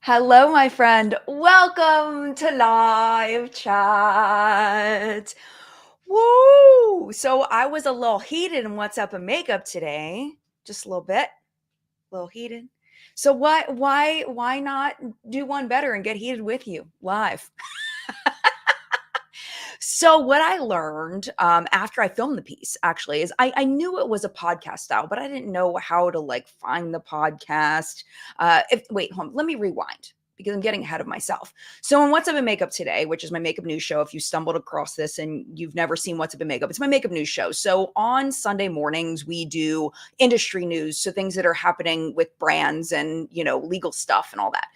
Hello, my friend. Welcome to live chat. Woo! So I was a little heated in What's Up and Makeup today. Just a little heated. So why not do one better and get heated with you live? So what I learned after I filmed the piece actually is I knew it was a podcast style, but I didn't know how to like find the podcast. Wait, hold on, let me rewind because I'm getting ahead of myself. So in What's Up in Makeup today, which is my makeup news show, if you stumbled across this and you've never seen What's Up in Makeup, it's my makeup news show. So on Sunday mornings, we do industry news, so things that are happening with brands and legal stuff and all that.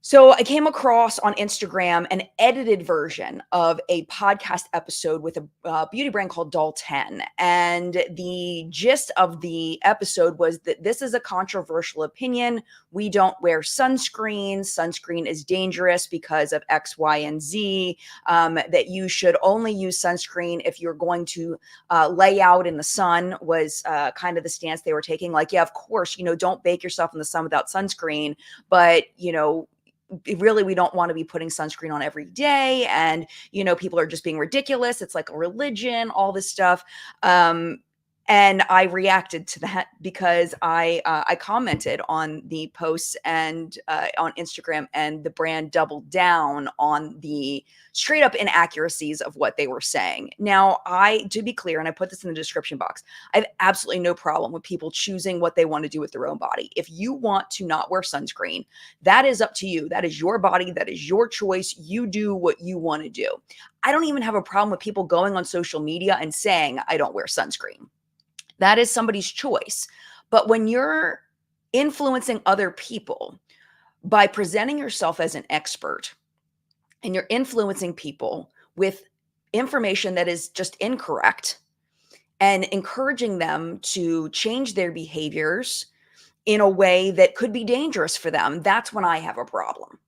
So I came across on Instagram an edited version of a podcast episode with a beauty brand called Doll10. And the gist of the episode was that this is a controversial opinion. We don't wear sunscreen. Sunscreen is dangerous because of X, Y, and Z. That you should only use sunscreen if you're going to lay out in the sun was kind of the stance they were taking. Like, yeah, of course, don't bake yourself in the sun without sunscreen. But, really we don't want to be putting sunscreen on every day, and people are just being ridiculous. It's like a religion, all this stuff. And I reacted to that because I commented on the posts and on Instagram, and the brand doubled down on the straight up inaccuracies of what they were saying. Now, to be clear, and I put this in the description box, I have absolutely no problem with people choosing what they want to do with their own body. If you want to not wear sunscreen, that is up to you. That is your body. That is your choice. You do what you want to do. I don't even have a problem with people going on social media and saying, I don't wear sunscreen. That is somebody's choice. But when you're influencing other people by presenting yourself as an expert, and you're influencing people with information that is just incorrect and encouraging them to change their behaviors in a way that could be dangerous for them, that's when I have a problem.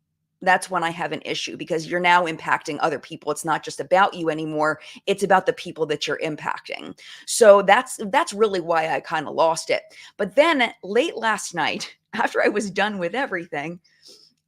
That's when I have an issue, because you're now impacting other people. It's not just about you anymore. It's about the people that you're impacting. So that's really why I kind of lost it. But then late last night, after I was done with everything,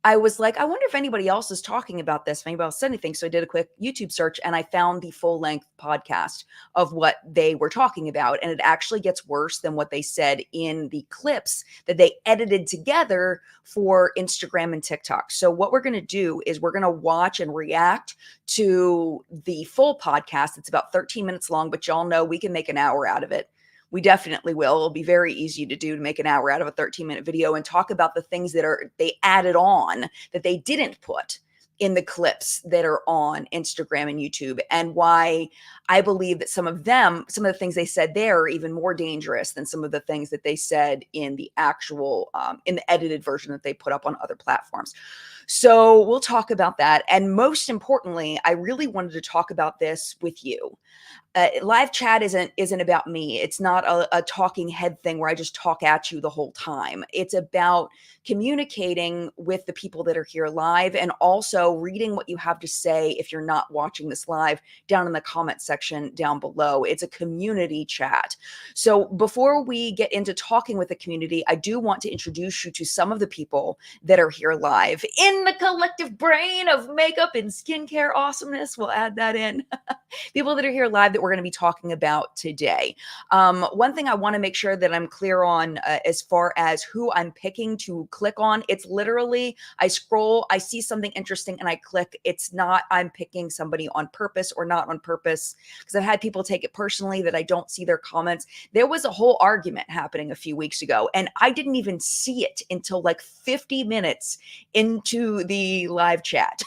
I was like, I wonder if anybody else is talking about this, if anybody else said anything. So I did a quick YouTube search and I found the full length podcast of what they were talking about. And it actually gets worse than what they said in the clips that they edited together for Instagram and TikTok. So what we're going to do is we're going to watch and react to the full podcast. It's about 13 minutes long, but y'all know we can make an hour out of it. We definitely will. It'll be very easy to do, to make an hour out of a 13-minute video and talk about the things that they added on that they didn't put in the clips that are on Instagram and YouTube, and why I believe that some of the things they said there are even more dangerous than some of the things that they said in the actual, in the edited version that they put up on other platforms. So we'll talk about that. And most importantly, I really wanted to talk about this with you. Live chat isn't about me. It's not a talking head thing where I just talk at you the whole time. It's about communicating with the people that are here live, and also reading what you have to say if you're not watching this live down in the comment section down below. It's a community chat. So before we get into talking with the community, I do want to introduce you to some of the people that are here live in the collective brain of makeup and skincare awesomeness. We'll add that in. People that are here live that we're going to be talking about today. One thing I want to make sure that I'm clear on as far as who I'm picking to click on, it's literally, I scroll, I see something interesting and I click. It's not I'm picking somebody on purpose or not on purpose, because I've had people take it personally that I don't see their comments. There was a whole argument happening a few weeks ago, and I didn't even see it until like 50 minutes into the live chat.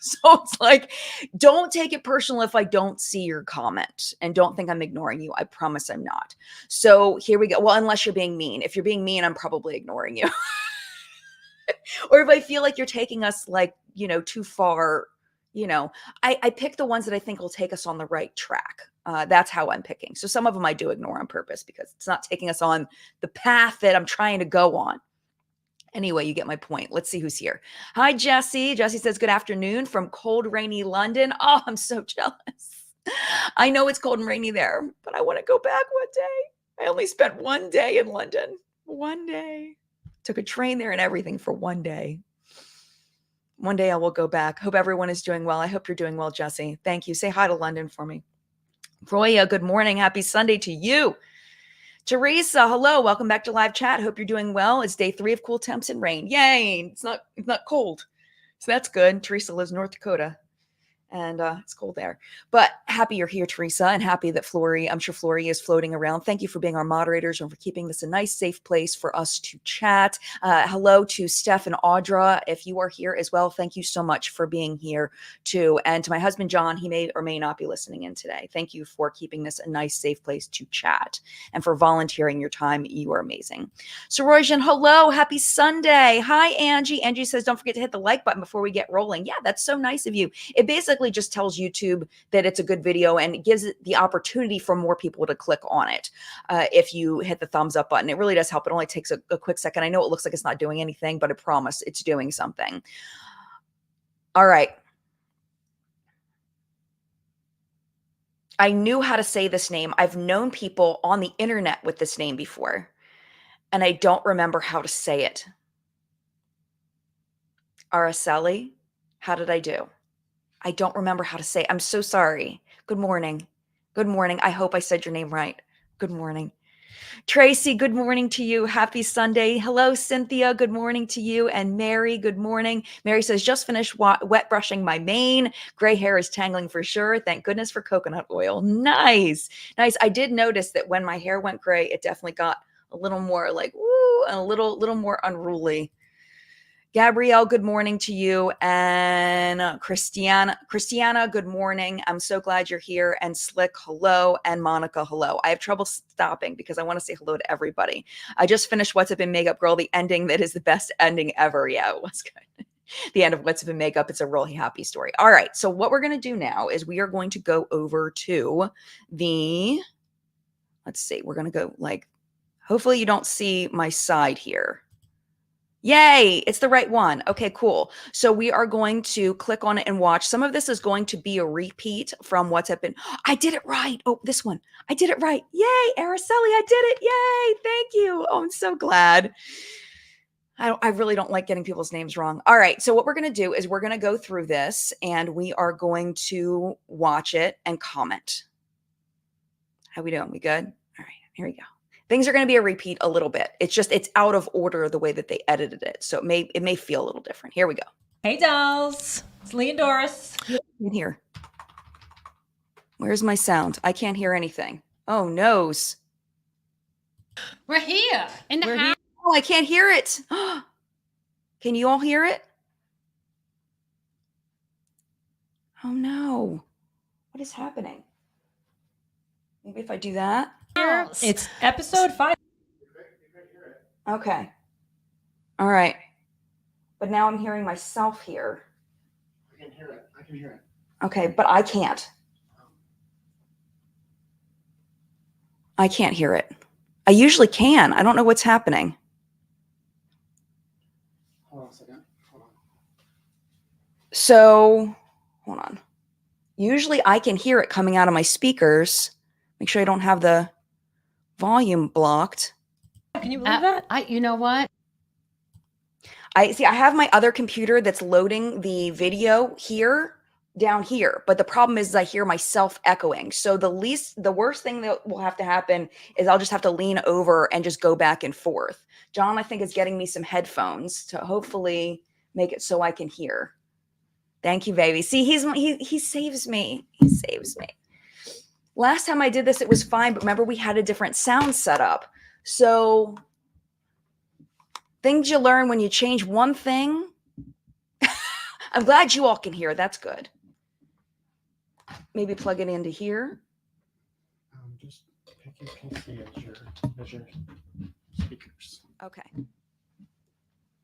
So it's like, don't take it personal if I don't see your comment, and don't think I'm ignoring you. I promise I'm not. So here we go. Well, unless you're being mean. If you're being mean, I'm probably ignoring you. Or if I feel like you're taking us like, too far, I pick the ones that I think will take us on the right track. That's how I'm picking. So some of them I do ignore on purpose because it's not taking us on the path that I'm trying to go on. Anyway, you get my point. Let's see who's here. Hi, Jesse. Jesse says, good afternoon from cold, rainy London. Oh, I'm so jealous. I know it's cold and rainy there, but I want to go back one day. I only spent one day in London. One day. Took a train there and everything for one day. One day I will go back. Hope everyone is doing well. I hope you're doing well, Jesse. Thank you. Say hi to London for me. Roya, good morning. Happy Sunday to you. Teresa, hello. Welcome back to live chat. Hope you're doing well. It's day 3 of cool temps and rain. Yay. It's not cold. So that's good. Teresa lives in North Dakota. And it's cold there. But happy you're here, Teresa, and happy that I'm sure Flory is floating around. Thank you for being our moderators and for keeping this a nice, safe place for us to chat. Hello to Steph and Audra. If you are here as well, thank you so much for being here too. And to my husband, John, he may or may not be listening in today. Thank you for keeping this a nice, safe place to chat and for volunteering your time. You are amazing. Sorojan, hello. Happy Sunday. Hi, Angie. Angie says, don't forget to hit the like button before we get rolling. Yeah, that's so nice of you. It basically just tells YouTube that it's a good video and it gives it the opportunity for more people to click on it. If you hit the thumbs up button, it really does help. It only takes a quick second. I know it looks like it's not doing anything, but I promise it's doing something. All right. I knew how to say this name. I've known people on the internet with this name before, and I don't remember how to say it. Araceli, how did I do? I don't remember how to say it. I'm so sorry. Good morning. Good morning. I hope I said your name right. Good morning. Tracy, good morning to you. Happy Sunday. Hello, Cynthia. Good morning to you. And Mary, good morning. Mary says, just finished wet brushing my mane. Gray hair is tangling for sure. Thank goodness for coconut oil. Nice. Nice. I did notice that when my hair went gray, it definitely got a little more like, woo, and a little more unruly. Gabrielle, good morning to you. And Christiana, good morning. I'm so glad you're here. And Slick, hello. And Monica, hello. I have trouble stopping because I want to say hello to everybody. I just finished What's Up in Makeup, girl. The ending that is the best ending ever. Yeah, it was good. The end of What's Up in Makeup. It's a really happy story. All right. So what we're going to do now is we are going to go over to let's see. We're going to go like, hopefully you don't see my side here. Yay, it's the right one. Okay, cool. So we are going to click on it and watch. Some of this is going to be a repeat from What's Up in. I did it right. Oh, this one. I did it right. Yay, Araceli, I did it. Yay, thank you. Oh, I'm so glad. I really don't like getting people's names wrong. All right, so what we're going to do is we're going to go through this and we are going to watch it and comment. How we doing? We good? All right, here we go. Things are going to be a repeat a little bit. It's out of order the way that they edited it. So it may feel a little different. Here we go. Hey, dolls. It's Lee and Doris. In here. Where's my sound? I can't hear anything. Oh, noes. We're here in the house. Oh, I can't hear it. Can you all hear it? Oh, no. What is happening? Maybe if I do that. It's episode 5. Okay. All right. But now I'm hearing myself here. I can hear it. Okay, but I can't. I can't hear it. I usually can. I don't know what's happening. Hold on a second. Hold on. So, hold on. Usually I can hear it coming out of my speakers. Make sure I don't have the volume blocked. Can you believe that? You know what? I have my other computer that's loading the video here, down here. But the problem is I hear myself echoing. So the worst thing that will have to happen is I'll just have to lean over and just go back and forth. John, I think, is getting me some headphones to hopefully make it so I can hear. Thank you, baby. See, he saves me. He saves me. Last time I did this, it was fine. But remember, we had a different sound setup. So things you learn when you change one thing. I'm glad you all can hear. That's good. Maybe plug it into here. Just pick your PC as your speakers. Okay.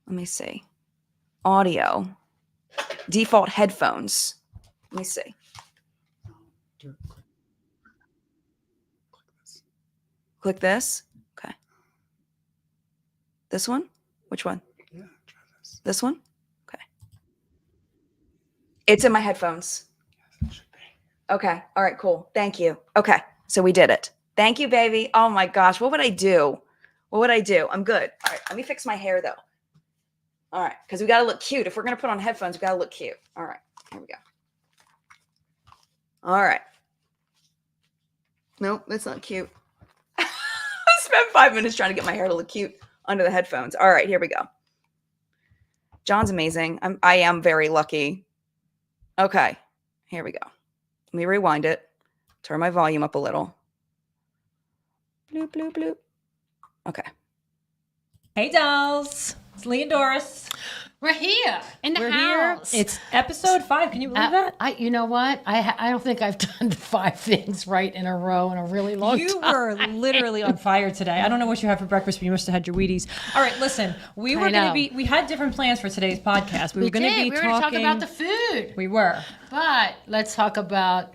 Let me see. Audio. Default headphones. Let me see. Click this. Click this. Okay. This one? Which one? Yeah, try this. This one? Okay. It's in my headphones. Yes, it should be. Okay. All right, cool. Thank you. Okay. So we did it. Thank you, baby. Oh my gosh. What would I do? What would I do? I'm good. All right. Let me fix my hair though. All right, because we got to look cute. If we're going to put on headphones, we got to look cute. All right, here we go. All right. Nope, that's not cute. I spent 5 minutes trying to get my hair to look cute under the headphones. All right, here we go. John's amazing. I am very lucky. Okay, here we go. Let me rewind it. Turn my volume up a little. Bloop, bloop, bloop. Okay. Hey, dolls. It's Lee and Doris. We're here in the We're house. here. It's episode 5. Can you believe that? You know what? I don't think I've done 5 things right in a row in a really long time. You were literally on fire today. I don't know what you had for breakfast, but you must have had your Wheaties. All right, listen. We had different plans for today's podcast. We were going to talk about the food. We were. But let's talk about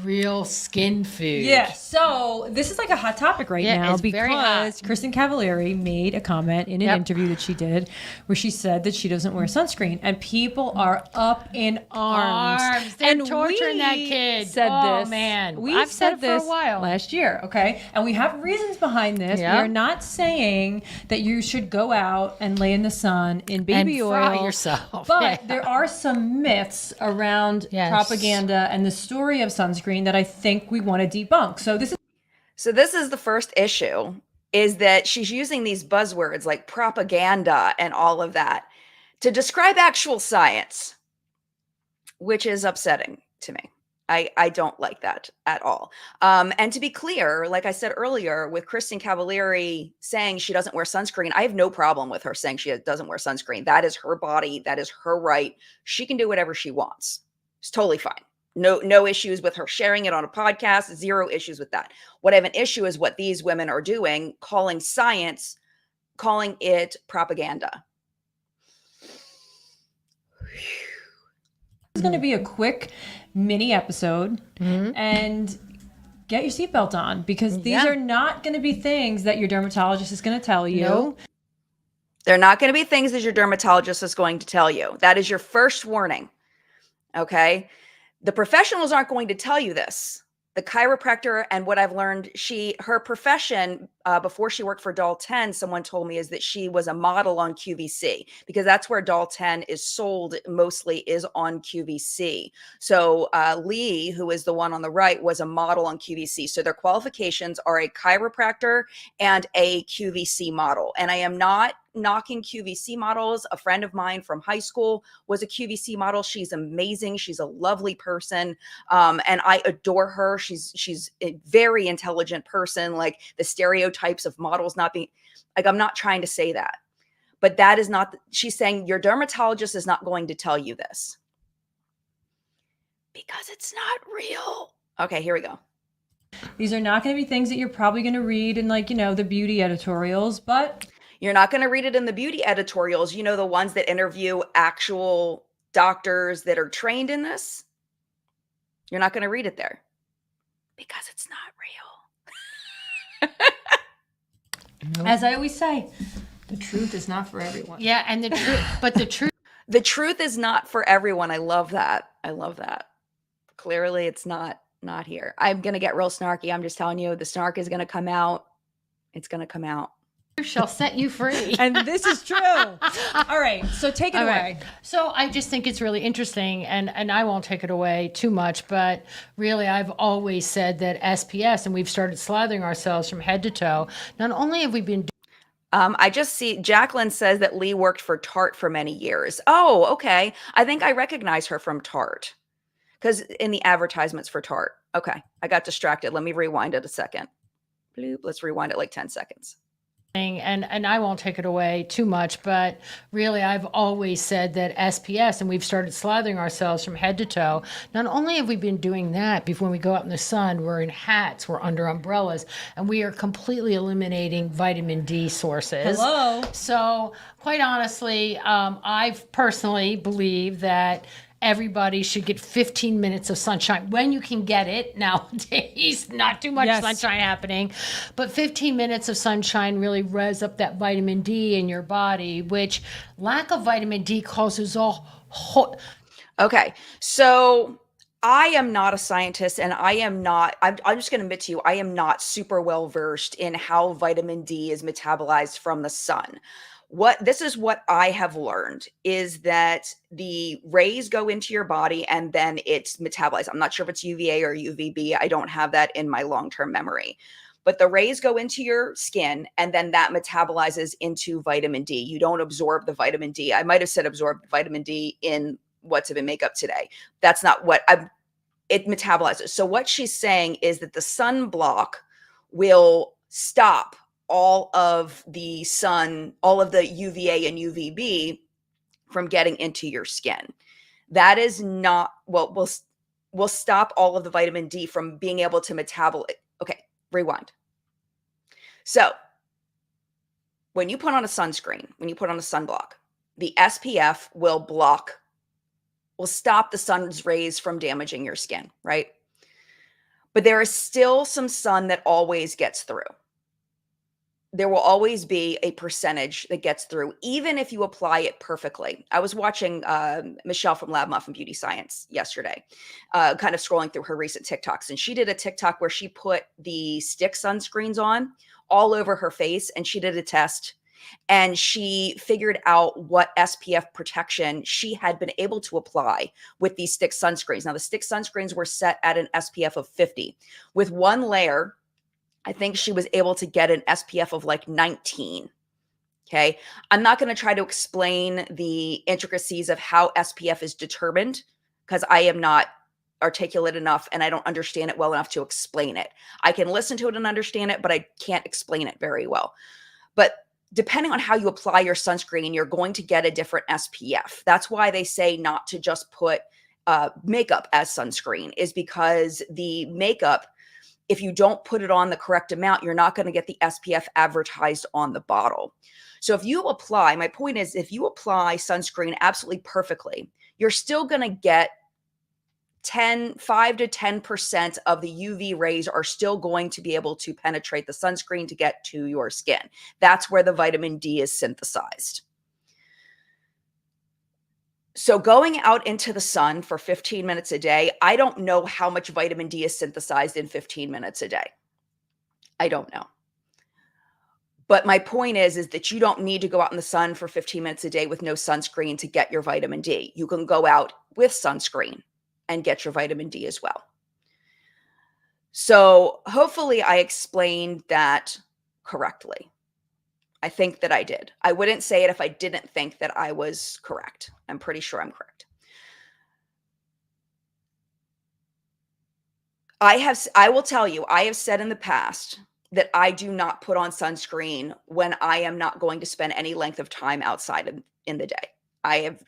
real skin food. Yeah, so this is like a hot topic right now it's very hot. because Kristen Cavallari made a comment in an interview that she did where she said that she doesn't wear sunscreen, and people are up in arms. They're and torturing that kid. Said Oh, this. man. I've said this for a while. last year, okay? And we have reasons behind this. Yep. We are not saying that you should go out and lay in the sun in baby and oil. fry yourself. But there are some myths around propaganda and the story of sunscreen that I think we want to debunk. So this is the first issue, is that she's using these buzzwords like propaganda and all of that to describe actual science, which is upsetting to me. I don't like that at all. And to be clear, like I said earlier, with Kristen Cavallari saying she doesn't wear sunscreen, I have no problem with her saying she doesn't wear sunscreen. That is her body. That is her right. She can do whatever she wants. It's totally fine. No issues with her sharing it on a podcast. Zero issues with that. What I have an issue is what these women are doing, calling science, calling it propaganda. is going to be a quick mini episode, and get your seatbelt on, because these are not going to be things that your dermatologist is going to tell you. No. They're not going to be things that your dermatologist is going to tell you. That is your first warning. Okay? The professionals aren't going to tell you this. The chiropractor, and what I've learned, her profession, before she worked for Doll10, someone told me, is that she was a model on QVC, because that's where Doll10 is sold mostly, is on QVC. So Lee, who is the one on the right, was a model on QVC. So their qualifications are a chiropractor and a QVC model. And I am not knocking QVC models. A friend of mine from high school was a QVC model. She's amazing. She's a lovely person. And I adore her. She's a very intelligent person. Like, the stereotypes of models not being, like, I'm not trying to say that, but that is not, she's saying your dermatologist is not going to tell you this because it's not real. Okay, here we go. These are not going to be things that you're probably going to read in, like, the beauty editorials, but you're not going to read it in the beauty editorials. The ones that interview actual doctors that are trained in this. You're not going to read it there because it's not real. As I always say, the truth is not for everyone. Yeah, and the truth is not for everyone. I love that. Clearly it's not here. I'm going to get real snarky. I'm just telling you, the snark is going to come out. It's going to come out. Shall set you free. And this is true. All right, so take it away. So I just think it's really interesting, and I won't take it away too much, but really I've always said that SPS, and we've started slathering ourselves from head to toe. Not only have we been I just see Jacqueline says that Lee worked for Tarte for many years. Oh, okay. I think I recognize her from Tarte, because in the advertisements for Tarte. Okay, I got distracted. Let me rewind it a second. Bloop. Let's rewind it like 10 seconds. And I won't take it away too much, but really I've always said that SPS, and we've started slathering ourselves from head to toe. Not only have we been doing that before we go out in the sun, we're in hats, we're under umbrellas, and we are completely eliminating vitamin D sources. Hello. So quite honestly, I personally believe that everybody should get 15 minutes of sunshine when you can get it nowadays. Not too much sunshine happening, but 15 minutes of sunshine really revs up that vitamin D in your body, which lack of vitamin D causes all. Okay, so I am not a scientist, and I'm just going to admit to you, I am not super well versed in how vitamin D is metabolized from the sun. This is what I have learned is that the rays go into your body and then it's metabolized. I'm not sure if it's UVA or UVB. I don't have that in my long-term memory. But the rays go into your skin and then that metabolizes into vitamin D. You don't absorb the vitamin D. I might have said absorb vitamin D in What's Up in Makeup today. That's not what it metabolizes. So what she's saying is that the sunblock will stop all of the UVA and UVB from getting into your skin. That is not what will stop all of the vitamin D from being able to metabolize. Okay, rewind. So when you put on a sunscreen, when you put on a sunblock, the SPF will stop the sun's rays from damaging your skin, right? But there is still some sun that always gets through. There will always be a percentage that gets through, even if you apply it perfectly. I was watching Michelle from Lab Muffin Beauty Science yesterday, kind of scrolling through her recent TikToks. And she did a TikTok where she put the stick sunscreens on all over her face, and she did a test. And she figured out what SPF protection she had been able to apply with these stick sunscreens. Now, the stick sunscreens were set at an SPF of 50. With one layer, I think she was able to get an SPF of like 19. Okay. I'm not going to try to explain the intricacies of how SPF is determined because I am not articulate enough and I don't understand it well enough to explain it. I can listen to it and understand it, but I can't explain it very well. But depending on how you apply your sunscreen, you're going to get a different SPF. That's why they say not to just put makeup as sunscreen, is because the makeup, if you don't put it on the correct amount, you're not going to get the SPF advertised on the bottle. So if you apply, my point is, if you apply sunscreen absolutely perfectly, you're still going to get 5 to 10% of the UV rays are still going to be able to penetrate the sunscreen to get to your skin. That's where the vitamin D is synthesized. So going out into the sun for 15 minutes a day, I don't know how much vitamin D is synthesized in 15 minutes a day. I don't know. But my point is that you don't need to go out in the sun for 15 minutes a day with no sunscreen to get your vitamin D. You can go out with sunscreen and get your vitamin D as well. So hopefully I explained that correctly. I think that I did. I wouldn't say it if I didn't think that I was correct. I'm pretty sure I'm correct. I will tell you, I have said in the past that I do not put on sunscreen when I am not going to spend any length of time outside in the day. If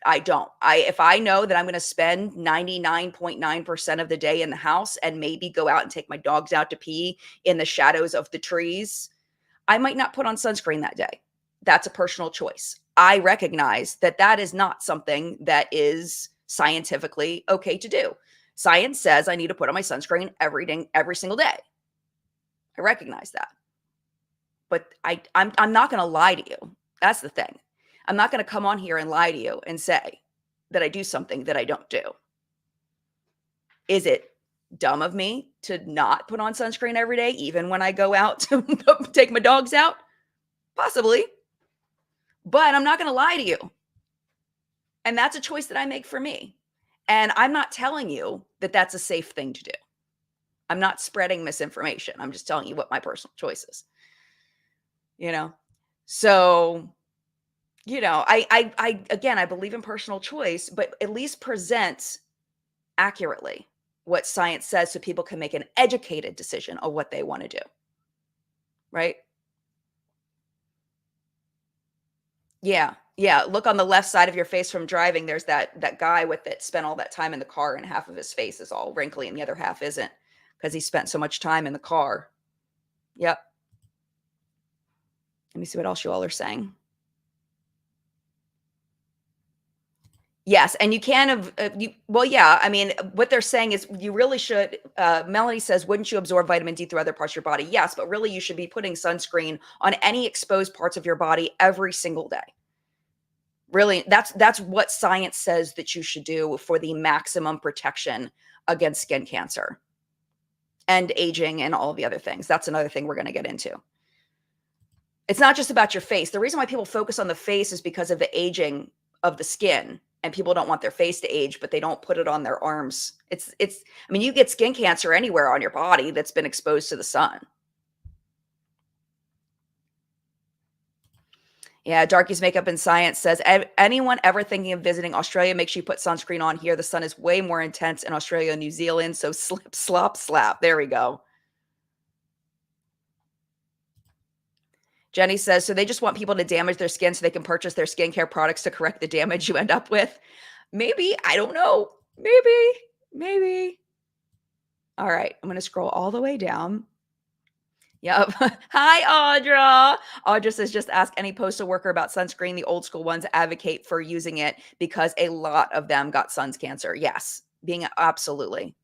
I know that I'm going to spend 99.9% of the day in the house and maybe go out and take my dogs out to pee in the shadows of the trees, I might not put on sunscreen that day. That's a personal choice. I recognize that that is not something that is scientifically okay to do. Science says I need to put on my sunscreen every single day. I recognize that. But I'm not going to lie to you. That's the thing. I'm not going to come on here and lie to you and say that I do something that I don't do. Is it dumb of me to not put on sunscreen every day, even when I go out to take my dogs out? Possibly. But I'm not going to lie to you. And that's a choice that I make for me. And I'm not telling you that that's a safe thing to do. I'm not spreading misinformation. I'm just telling you what my personal choice is. So, I believe in personal choice, but at least present accurately what science says so people can make an educated decision of what they want to do. Right? Yeah. Yeah. Look on the left side of your face from driving. There's that guy with it spent all that time in the car and half of his face is all wrinkly and the other half isn't because he spent so much time in the car. Yep. Let me see what else you all are saying. Yes, and you can have, what they're saying is you really should, Melanie says, wouldn't you absorb vitamin D through other parts of your body? Yes, but really you should be putting sunscreen on any exposed parts of your body every single day. Really, that's what science says that you should do for the maximum protection against skin cancer and aging and all of the other things. That's another thing we're going to get into. It's not just about your face. The reason why people focus on the face is because of the aging of the skin, and people don't want their face to age, but they don't put it on their arms. I mean, you get skin cancer anywhere on your body that's been exposed to the sun. Yeah, Darky's Makeup and Science says, anyone ever thinking of visiting Australia, make sure you put sunscreen on here. The sun is way more intense in Australia and New Zealand, so slip, slop, slap. There we go. Jenny says, so they just want people to damage their skin so they can purchase their skincare products to correct the damage you end up with. Maybe. I don't know. Maybe. All right. I'm going to scroll all the way down. Yep. Hi, Audra. Audra says, just ask any postal worker about sunscreen. The old school ones advocate for using it because a lot of them got sun cancer. Yes. Absolutely.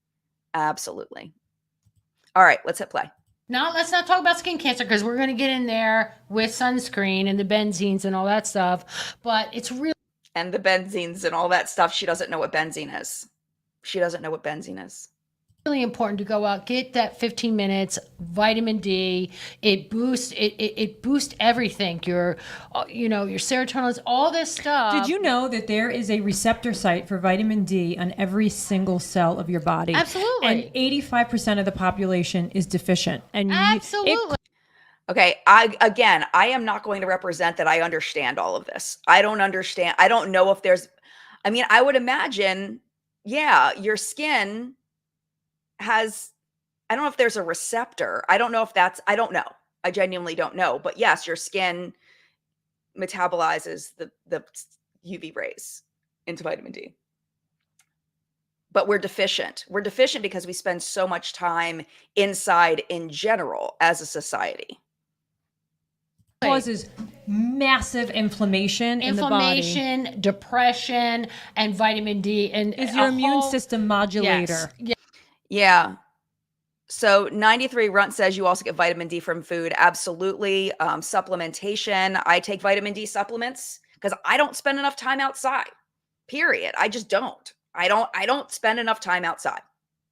All right. Let's hit play. Now, let's not talk about skin cancer because we're going to get in there with sunscreen and the benzenes and all that stuff. But it's really. And the benzenes and all that stuff. She doesn't know what benzene is. Really important to go out, get that 15 minutes, vitamin D. It boosts everything. Your serotonin, all this stuff. Did you know that there is a receptor site for vitamin D on every single cell of your body? Absolutely. And 85% of the population is deficient. And absolutely. Okay, I am not going to represent that I understand all of this. I don't understand. I don't know if there's, I would imagine, yeah, your skin has, I don't know if there's a receptor. I don't know. I genuinely don't know. But yes, your skin metabolizes the UV rays into vitamin D. But we're deficient. We're deficient because we spend so much time inside in general as a society. Causes massive inflammation in the body. Depression, and vitamin D. And is your immune system modulator. Yes. Yeah. So 93 Runt says you also get vitamin D from food. Absolutely. Supplementation. I take vitamin D supplements because I don't spend enough time outside. Period. I just don't. I don't spend enough time outside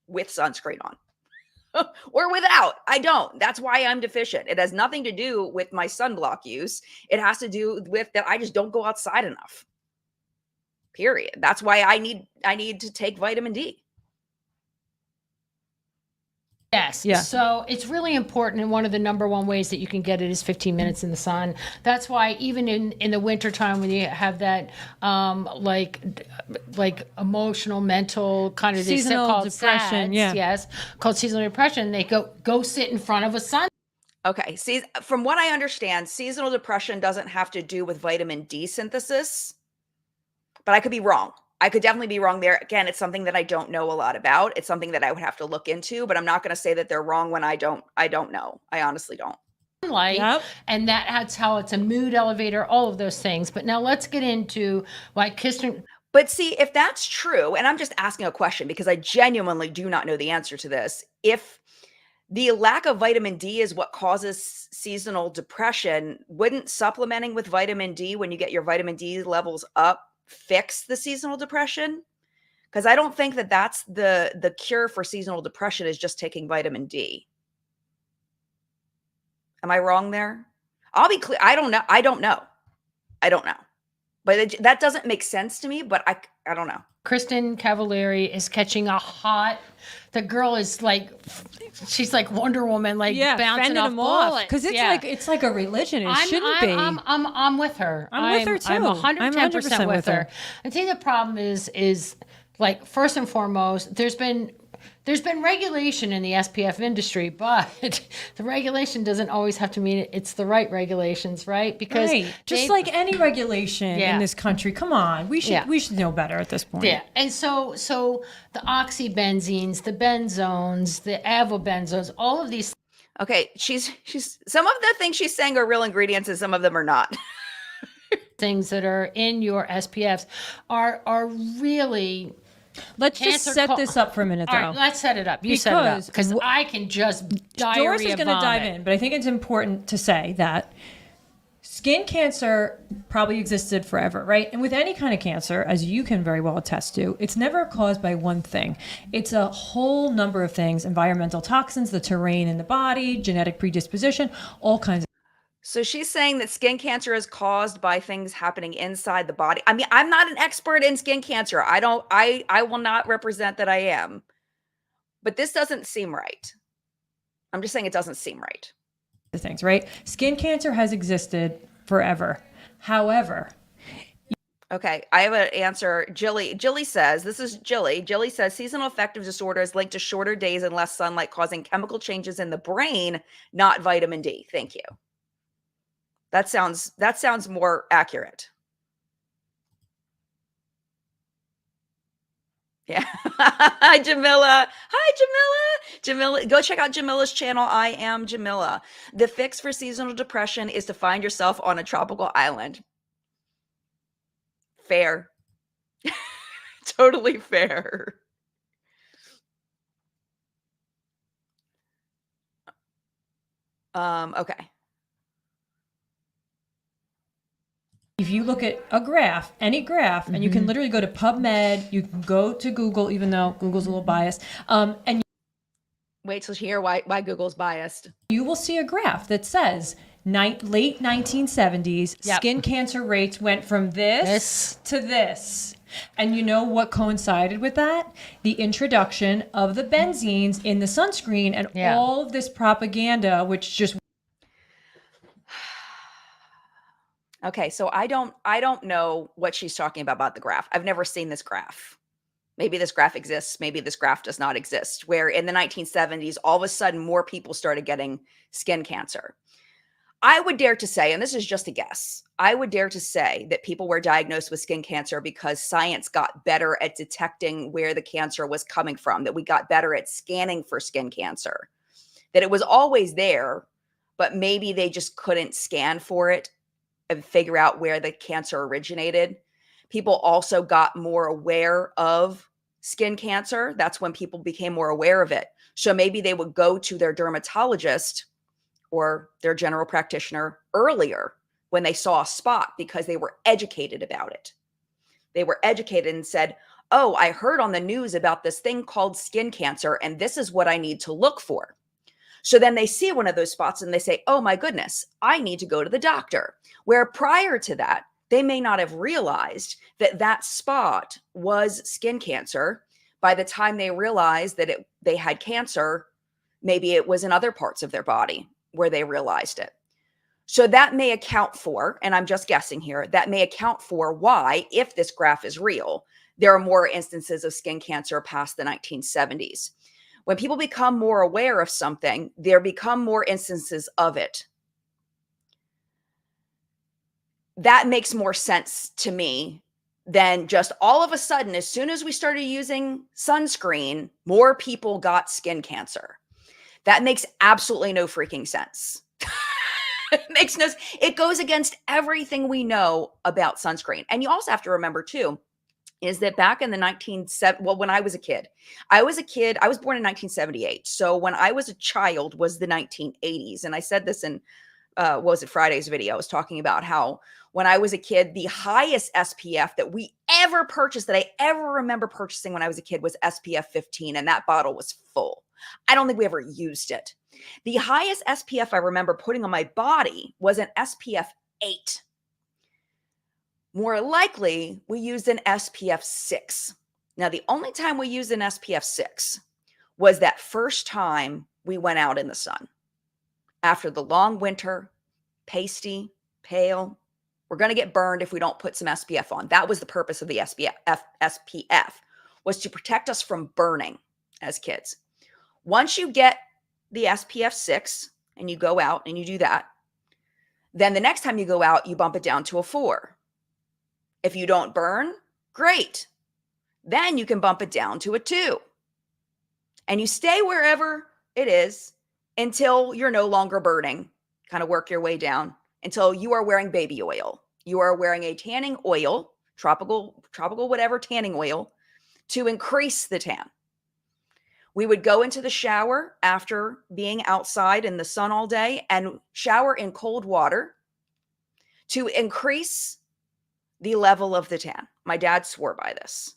with sunscreen on or without. I don't. That's why I'm deficient. It has nothing to do with my sunblock use. It has to do with that I just don't go outside enough. Period. That's why I need to take vitamin D. Yes. Yeah. So it's really important. And one of the number one ways that you can get it is 15 minutes in the sun. That's why even in the wintertime when you have that like emotional, mental kind of seasonal depression. SADS, yes. Called seasonal depression. They go sit in front of a sun. Okay. See, from what I understand, seasonal depression doesn't have to do with vitamin D synthesis, but I could be wrong. I could definitely be wrong there. Again, it's something that I don't know a lot about. It's something that I would have to look into, but I'm not going to say that they're wrong when I don't know. I honestly don't. And that's how it's a mood elevator, all of those things. But now let's get into why Kirsten. But see, if that's true, and I'm just asking a question because I genuinely do not know the answer to this. If the lack of vitamin D is what causes seasonal depression, wouldn't supplementing with vitamin D when you get your vitamin D levels up fix the seasonal depression? Because I don't think that that's the cure for seasonal depression is just taking vitamin D. Am I wrong there? I'll be clear. I don't know. But that doesn't make sense to me, but I don't know. Kristen Cavallari is catching the girl is she's like Wonder Woman, bouncing off bullets. Because it's like a religion. It shouldn't be. I'm with her. I'm with her too. I'm 110% with her. I think the problem is like, first and foremost, there's been regulation in the SPF industry, but the regulation doesn't always have to mean it's the right regulations, right? Because just like any regulation in this country, come on, we should know better at this point. Yeah, and so the oxybenzenes, the benzones, the avobenzones, all of these. Okay, she's some of the things she's saying are real ingredients, and some of them are not. Things that are in your SPFs are really. Let's just set this up for a minute, though. All right, let's set it up. You set it up. Because I can just diarrhea Doris is going to dive in, but I think it's important to say that skin cancer probably existed forever, right? And with any kind of cancer, as you can very well attest to, it's never caused by one thing. It's a whole number of things: environmental toxins, the terrain in the body, genetic predisposition, all kinds of. So she's saying that skin cancer is caused by things happening inside the body. I mean, I'm not an expert in skin cancer. I will not represent that I am. But this doesn't seem right. I'm just saying it doesn't seem right. The things, right? Skin cancer has existed forever. However, okay, I have an answer. Jilly says, this is Jilly. Jilly says seasonal affective disorder is linked to shorter days and less sunlight causing chemical changes in the brain, not vitamin D. Thank you. That sounds more accurate. Yeah. Hi, Jamila. Hi, Jamila. Jamila, go check out Jamila's channel. I am Jamila. The fix for seasonal depression is to find yourself on a tropical island. Fair. Totally fair. Okay. if you look at a graph, any graph, and you can literally go to PubMed, you can go to Google, even though Google's a little biased, and wait till you hear why Google's biased. you will see a graph that says late 1970s, skin cancer rates went from this to this. And you know what coincided with that? The introduction of the benzenes in the sunscreen and all of this propaganda, which just... Okay, so I don't know what she's talking about the graph. I've never seen this graph. Maybe this graph exists. Maybe this graph does not exist. Where in the 1970s, all of a sudden, more people started getting skin cancer. I would dare to say, and this is just a guess, I would dare to say that people were diagnosed with skin cancer because science got better at detecting where the cancer was coming from, that we got better at scanning for skin cancer, that it was always there, but maybe they just couldn't scan for it and figure out where the cancer originated. People also got more aware of skin cancer. That's when people became more aware of it. So maybe they would go to their dermatologist or their general practitioner earlier when they saw a spot because they were educated about it. They were educated and said, oh, I heard on the news about this thing called skin cancer, and this is what I need to look for. So then they see one of those spots and they say, oh my goodness, I need to go to the doctor. Where prior to that, they may not have realized that that spot was skin cancer. By the time they realized that they had cancer, maybe it was in other parts of their body where they realized it. So that may account for, and I'm just guessing here, that may account for why, if this graph is real, there are more instances of skin cancer past the 1970s. When people become more aware of something, there become more instances of it. That makes more sense to me than just all of a sudden, as soon as we started using sunscreen, more people got skin cancer. That makes absolutely no freaking sense. It goes against everything we know about sunscreen. And you also have to remember too, is that back in the when I was a kid, I was born in 1978. So when I was a child was the 1980s. And I said this in, what was it, Friday's video. I was talking about how when I was a kid, the highest SPF that we ever purchased, that I ever remember purchasing when I was a kid, was SPF 15. And that bottle was full. I don't think we ever used it. The highest SPF I remember putting on my body was an SPF 8. More likely, we used an SPF 6. Now, the only time we used an SPF 6 was that first time we went out in the sun. After the long winter, pasty, pale, we're going to get burned if we don't put some SPF on. That was the purpose of the SPF, was to protect us from burning as kids. Once you get the SPF 6 and you go out and you do that, then the next time you go out, you bump it down to a 4. If you don't burn, great. Then you can bump it down to a 2. And you stay wherever it is until you're no longer burning. Kind of work your way down until you are wearing baby oil. You are wearing a tanning oil, tropical whatever tanning oil, to increase the tan. We would go into the shower after being outside in the sun all day and shower in cold water to increase the level of the tan. My dad swore by this.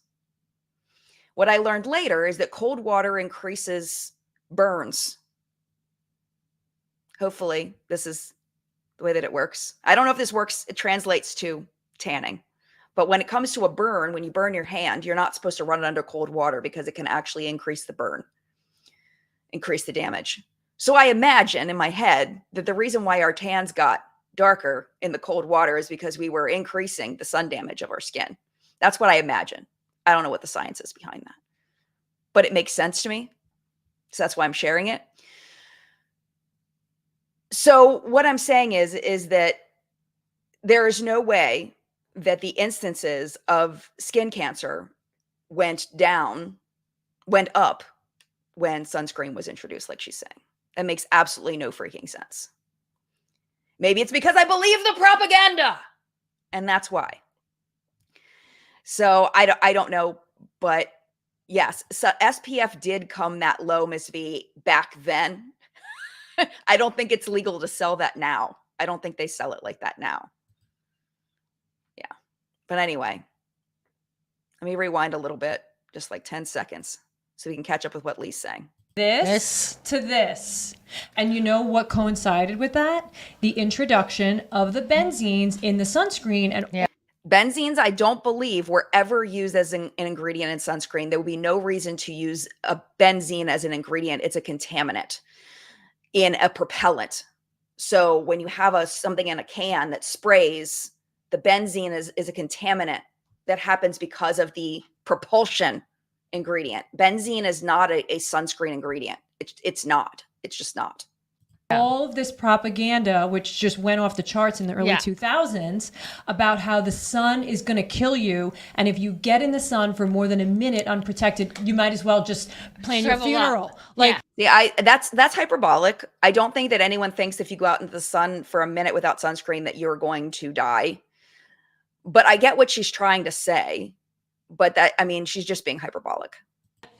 What I learned later is that cold water increases burns. Hopefully, this is the way that it works. I don't know if this works. It translates to tanning. But when it comes to a burn, when you burn your hand, you're not supposed to run it under cold water because it can actually increase the burn, increase the damage. So I imagine in my head that the reason why our tans got darker in the cold water is because we were increasing the sun damage of our skin. That's what I imagine. I don't know what the science is behind that, but it makes sense to me. So that's why I'm sharing it. So what I'm saying is that there is no way that the instances of skin cancer went up when sunscreen was introduced, like she's saying. That makes absolutely no freaking sense. Maybe it's because I believe the propaganda, and that's why. So I don't know, but yes, so SPF did come that low, Miss V, back then. I don't think it's legal to sell that now. I don't think they sell it like that now. Yeah. But anyway, let me rewind a little bit, just like 10 seconds, so we can catch up with what Lee's saying. This to this. And you know what coincided with that? The introduction of the benzenes in the sunscreen. And benzenes, I don't believe, were ever used as an ingredient in sunscreen. There would be no reason to use a benzene as an ingredient. It's a contaminant in a propellant. So when you have something in a can that sprays, the benzene is a contaminant that happens because of the propulsion ingredient. Benzene is not a sunscreen ingredient. It's not. It's just not. All of this propaganda, which just went off the charts in the early 2000s, about how the sun is going to kill you, and if you get in the sun for more than a minute unprotected, you might as well just plan your funeral. That's hyperbolic. I don't think that anyone thinks if you go out into the sun for a minute without sunscreen that you're going to die. But I get what she's trying to say. But she's just being hyperbolic.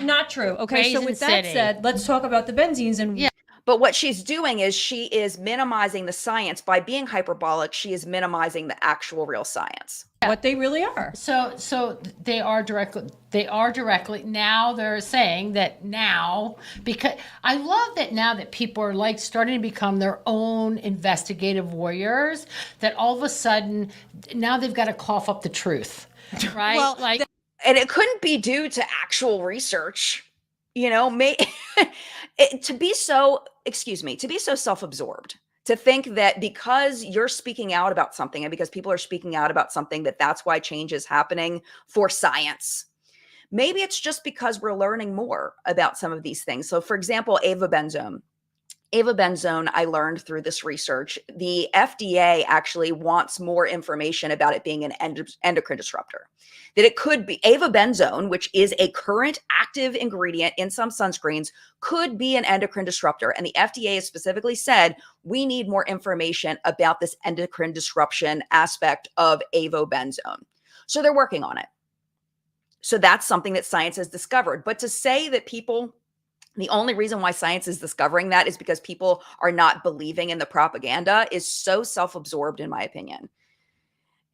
Not true. Okay, so with that said, let's talk about the benzenes. And But what she's doing is she is minimizing the science. By being hyperbolic, she is minimizing the actual real science. What they really are. So they are directly now they're saying that now, because I love that now that people are like starting to become their own investigative warriors, that all of a sudden now they've got to cough up the truth. Right? Well, and it couldn't be due to actual research, to be so self-absorbed, to think that because you're speaking out about something and because people are speaking out about something, that's why change is happening for science. Maybe it's just because we're learning more about some of these things. So for example, Avobenzone, I learned through this research, the FDA actually wants more information about it being an endocrine disruptor. That it could be Avobenzone, which is a current active ingredient in some sunscreens, could be an endocrine disruptor. And the FDA has specifically said, we need more information about this endocrine disruption aspect of Avobenzone. So they're working on it. So that's something that science has discovered. But to say that the only reason why science is discovering that is because people are not believing in the propaganda is so self-absorbed, in my opinion.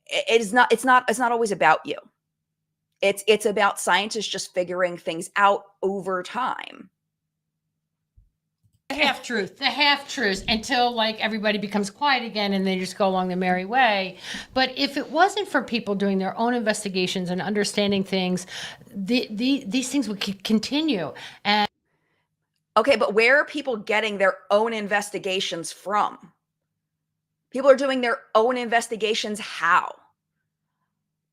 It's not always about you. It's about scientists just figuring things out over time. The half-truths until everybody becomes quiet again and they just go along the merry way. But if it wasn't for people doing their own investigations and understanding things, these things would continue. And okay, but where are people getting their own investigations from? People are doing their own investigations how?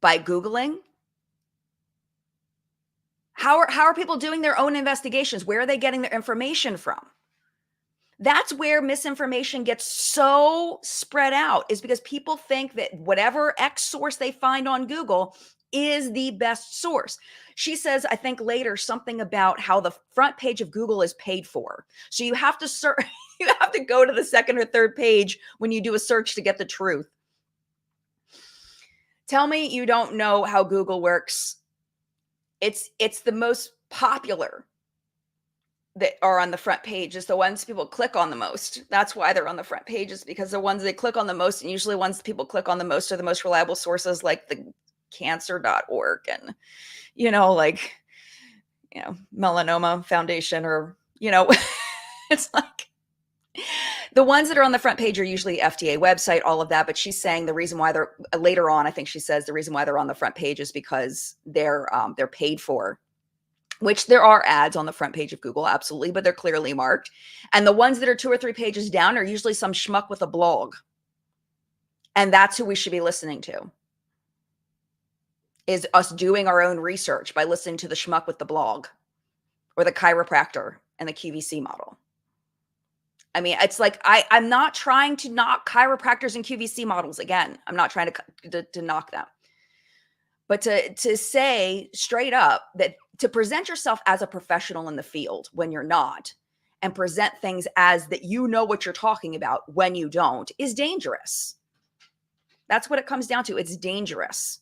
By Googling? How are people doing their own investigations? Where are they getting their information from? That's where misinformation gets so spread out, is because people think that whatever X source they find on Google is the best source. She says, I think later, something about how the front page of Google is paid for. So you have to search, you have to go to the second or third page when you do a search to get the truth. Tell me you don't know how Google works. It's the most popular that are on the front page is the ones people click on the most. That's why they're on the front pages, because the ones they click on the most, and usually ones people click on the most, are the most reliable sources, like the cancer.org and, Melanoma Foundation, or, it's like, The ones that are on the front page are usually FDA website, all of that. But she's saying the reason why they're later on, I think she says the reason why they're on the front page is because they're paid for, which there are ads on the front page of Google, absolutely, but they're clearly marked. And the ones that are 2 or 3 pages down are usually some schmuck with a blog. And that's who we should be listening to, is us doing our own research by listening to the schmuck with the blog or the chiropractor and the QVC model. I mean, it's like, I'm not trying to knock chiropractors and QVC models. Again, I'm not trying to knock them. But to say straight up that to present yourself as a professional in the field when you're not, and present things as that you know what you're talking about when you don't, is dangerous. That's what it comes down to. It's dangerous.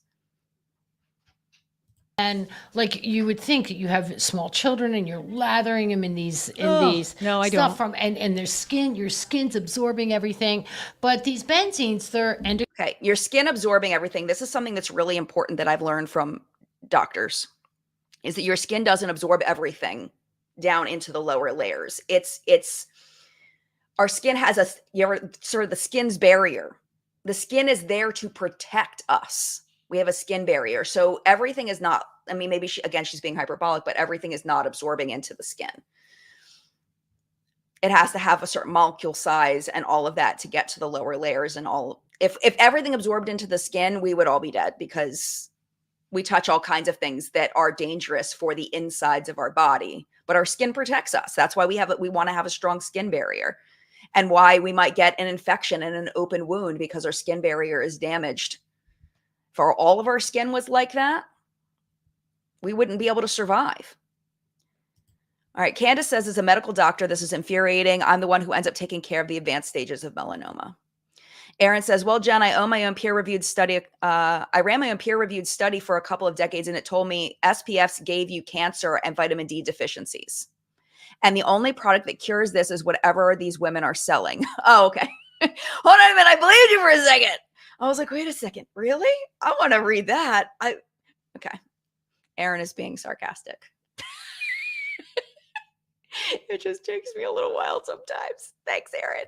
And like you would think you have small children and you're lathering them in these no, I stuff don't. and their skin, your skin's absorbing everything. But these benzenes, they're Okay, your skin absorbing everything. This is something that's really important that I've learned from doctors, is that your skin doesn't absorb everything down into the lower layers. It's our skin has sort of the skin's barrier. The skin is there to protect us. We have a skin barrier. So everything is not, I mean, maybe she's being hyperbolic, but everything is not absorbing into the skin. It has to have a certain molecule size and all of that to get to the lower layers and all. If everything absorbed into the skin, we would all be dead, because we touch all kinds of things that are dangerous for the insides of our body, but our skin protects us. That's why we want to have a strong skin barrier, and why we might get an infection and an open wound, because our skin barrier is damaged. If all of our skin was like that, we wouldn't be able to survive. All right, Candace says, as a medical doctor, this is infuriating. I'm the one who ends up taking care of the advanced stages of melanoma. Aaron says, well, Jen, I own my own peer-reviewed study. I ran my own peer-reviewed study for a couple of decades, and it told me SPFs gave you cancer and vitamin D deficiencies. And the only product that cures this is whatever these women are selling. Oh, okay. Hold on a minute. I believed you for a second. I was like, wait a second. Really? I want to read that. Okay. Aaron is being sarcastic. It just takes me a little while sometimes. Thanks, Aaron.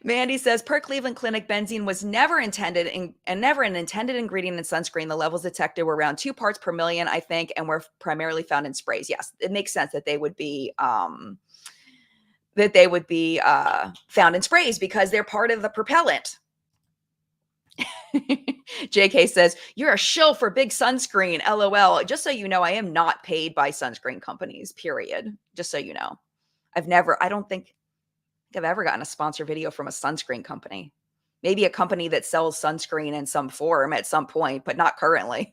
Mandy says, per Cleveland Clinic, benzene was never intended and never an intended ingredient in sunscreen. The levels detected were around 2 parts per million, I think, and were primarily found in sprays. Yes, it makes sense that they would be found in sprays, because they're part of the propellant. JK says, you're a shill for big sunscreen. LOL. Just so you know, I am not paid by sunscreen companies, period. Just so you know. I don't think I've ever gotten a sponsor video from a sunscreen company. Maybe a company that sells sunscreen in some form at some point, but not currently.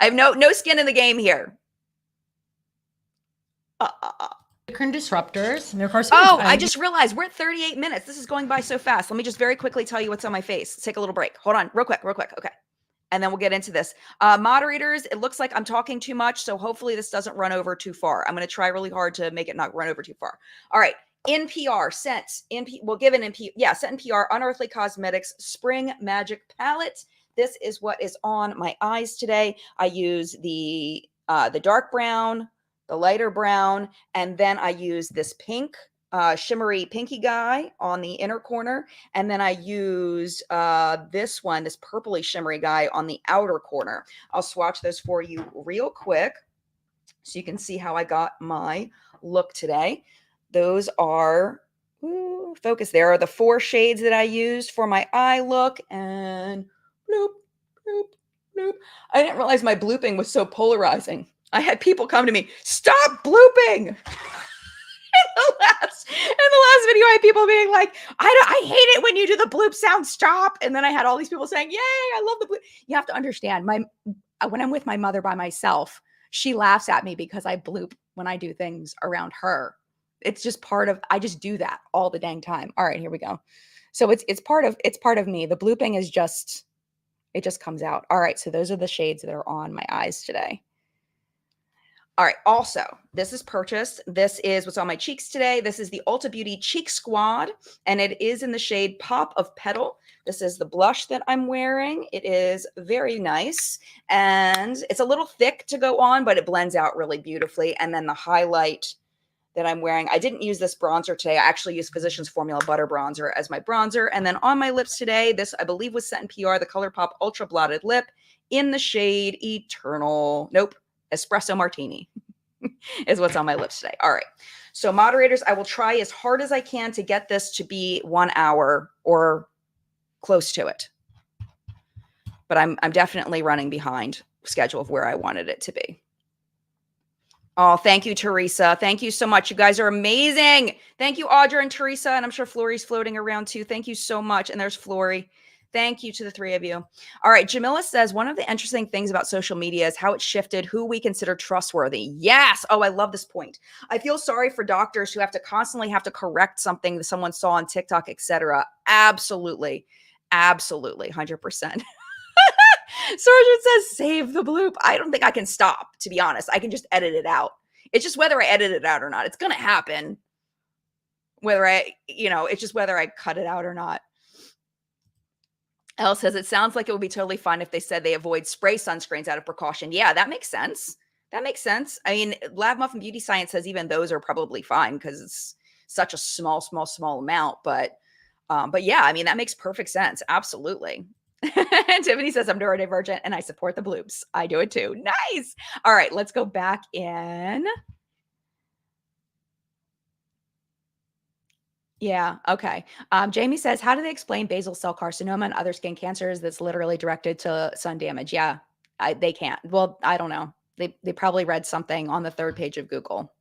I have no skin in the game here. endocrine disruptors. And they're carcinogens. Oh, I just realized we're at 38 minutes. This is going by so fast. Let me just very quickly tell you what's on my face. Let's take a little break. Hold on, real quick. Okay. And then we'll get into this. Moderators, it looks like I'm talking too much, so hopefully this doesn't run over too far. I'm going to try really hard to make it not run over too far. All right. NPR, Scent. We'll give an NPR. Yeah, Scent NPR, Unearthly Cosmetics Spring Magic Palette. This is what is on my eyes today. I use the dark brown, the lighter brown, and then I use this pink, shimmery pinky guy on the inner corner. And then I used this purpley shimmery guy on the outer corner. I'll swatch those for you real quick so you can see how I got my look today. Those are, focus, there are the 4 shades that I used for my eye look, and bloop, bloop, bloop. I didn't realize my blooping was so polarizing. I had people come to me, stop blooping. In the last video, I had people being like, I hate it when you do the bloop sound, stop. And then I had all these people saying, yay, I love the bloop. You have to understand, when I'm with my mother by myself, she laughs at me because I bloop when I do things around her. It's just I just do that all the dang time. All right, here we go. So it's part of me. The blooping is it just comes out. All right, so those are the shades that are on my eyes today. All right, also, this is purchased. This is what's on my cheeks today. This is the Ulta Beauty Cheek Squad, and it is in the shade Pop of Petal. This is the blush that I'm wearing. It is very nice, and it's a little thick to go on, but it blends out really beautifully. And then the highlight that I'm wearing. I didn't use this bronzer today. I actually used Physicians Formula Butter Bronzer as my bronzer. And then on my lips today, this I believe was sent in PR, the ColourPop Ultra Blotted Lip in the shade Eternal. Nope. Espresso Martini is what's on my lips today. All right. So moderators, I will try as hard as I can to get this to be 1 hour or close to it. But I'm definitely running behind schedule of where I wanted it to be. Oh, thank you, Teresa. Thank you so much. You guys are amazing. Thank you, Audra and Teresa. And I'm sure Flory's floating around too. Thank you so much. And there's Flory. Thank you to the three of you. All right. Jamila says, one of the interesting things about social media is how it shifted who we consider trustworthy. Yes. Oh, I love this point. I feel sorry for doctors who have to constantly correct something that someone saw on TikTok, etc. Absolutely. Absolutely. 100%. Sergeant says, save the bloop. I don't think I can stop, to be honest. I can just edit it out. It's just whether I edit it out or not. It's going to happen. It's just whether I cut it out or not. Elle says, it sounds like it would be totally fine if they said they avoid spray sunscreens out of precaution. Yeah, that makes sense. That makes sense. I mean, Lab Muffin Beauty Science says even those are probably fine because it's such a small amount. But yeah, I mean, that makes perfect sense. Absolutely. Tiffany says, I'm neurodivergent and I support the bloops. I do it too. Nice. All right, let's go back in. Yeah. Okay. Jamie says, how do they explain basal cell carcinoma and other skin cancers that's literally directed to sun damage? Yeah, they can't. Well, I don't know. They probably read something on the 3rd page of Google.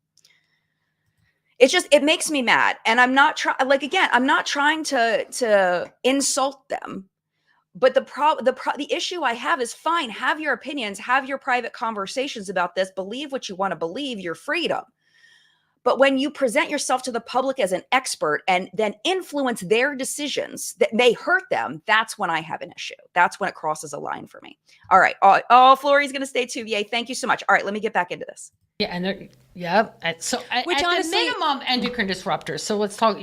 It's just, it makes me mad. And I'm not I'm not trying to insult them. But the issue I have is fine. Have your opinions, have your private conversations about this. Believe what you want to believe, your freedom. But when you present yourself to the public as an expert and then influence their decisions that may hurt them, that's when I have an issue. That's when it crosses a line for me. All right. Oh, Flory's going to stay too. Yay. Thank you so much. All right. Let me get back into this. Yeah. And so which at the minimum endocrine disruptors. So let's talk,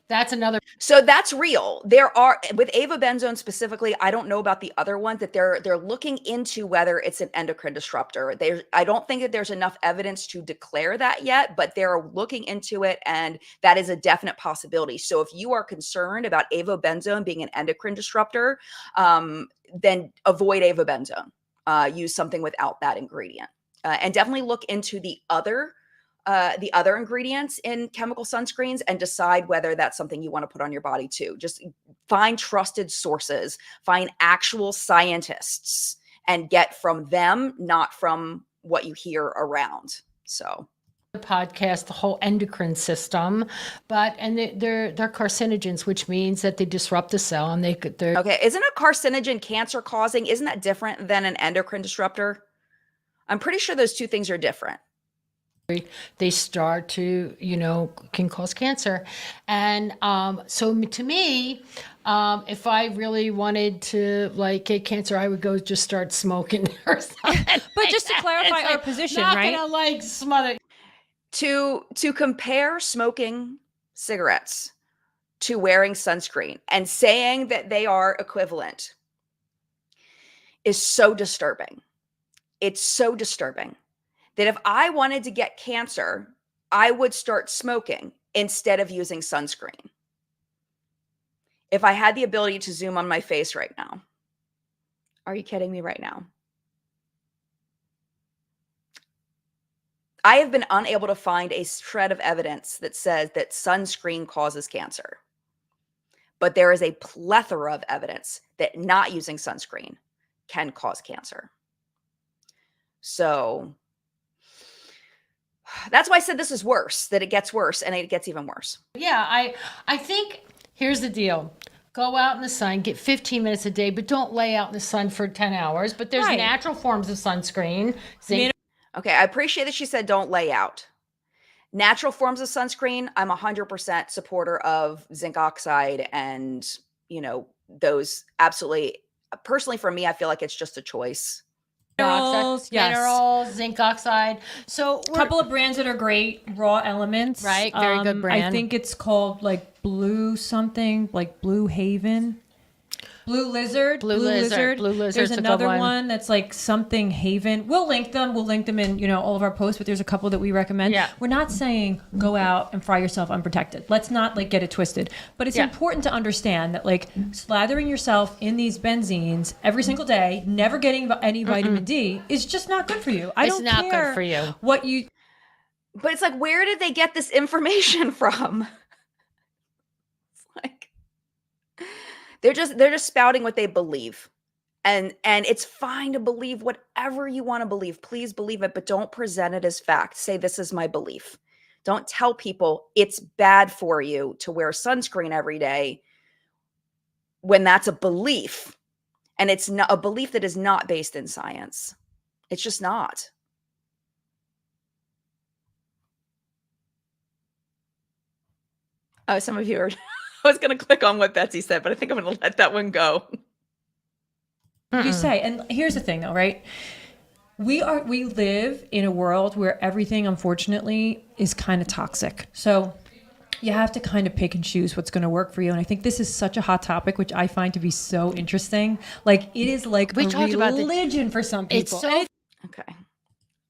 that's another. So that's real. There are, with Avobenzone specifically, I don't know about the other ones that they're looking into whether it's an endocrine disruptor. I don't think that there's enough evidence to declare that yet, but they're looking into it, and that is a definite possibility. So if you are concerned about Avobenzone being an endocrine disruptor, then avoid Avobenzone. Use something without that ingredient, and definitely look into the other ingredients in chemical sunscreens and decide whether that's something you want to put on your body too. Just find trusted sources, find actual scientists, and get from them, not from what you hear around. So the podcast, the whole endocrine system, and they're carcinogens, which means that they disrupt the cell and they're okay. Isn't a carcinogen cancer causing? Isn't that different than an endocrine disruptor? I'm pretty sure those two things are different. They start to, can cause cancer. And so to me, if I really wanted to get cancer, I would go just start smoking or something. But just to clarify our position, right? Not gonna smother. To compare smoking cigarettes to wearing sunscreen and saying that they are equivalent is so disturbing. It's so disturbing that if I wanted to get cancer, I would start smoking instead of using sunscreen. If I had the ability to zoom on my face right now. Are you kidding me right now? I have been unable to find a shred of evidence that says that sunscreen causes cancer. But there is a plethora of evidence that not using sunscreen can cause cancer. So that's why I said this is worse, that it gets worse and it gets even worse. Yeah, I think here's the deal. Go out in the sun, get 15 minutes a day, but don't lay out in the sun for 10 hours. But there's natural forms of sunscreen. Okay, I appreciate that she said don't lay out. Natural forms of sunscreen, I'm 100% supporter of zinc oxide and, those absolutely. Personally, for me, I feel like it's just a choice. Minerals, zinc oxide. So a couple of brands that are great, Raw Elements. Right, very good brand. I think it's called Blue something, Blue Haven. Blue Lizard. Blue Lizard's There's a good another one. one that's like something Haven. We'll link them. We'll link them in, you know, all of our posts, but there's a couple that we recommend. Yeah. We're not saying go out and fry yourself unprotected. Let's not like get it twisted. But it's important to understand that like slathering yourself in these benzenes every single day, never getting any vitamin D is just not good for you. It's not good for you. What you But it's like, where did they get this information from? It's like they're just spouting what they believe. And it's fine to believe whatever you want to believe. Please believe it, but don't present it as fact. Say, this is my belief. Don't tell people it's bad for you to wear sunscreen every day when that's a belief. And it's not a belief that is not based in science. It's just not. Oh, some of you are, I was going to click on what Betsy said, but I think I'm going to let that one go. you say. And here's the thing though, right? We live in a world where everything, unfortunately, is kind of toxic. So you have to kind of pick and choose what's going to work for you. And I think this is such a hot topic, which I find to be so interesting. Like it is like a religion for some people. It's so Okay.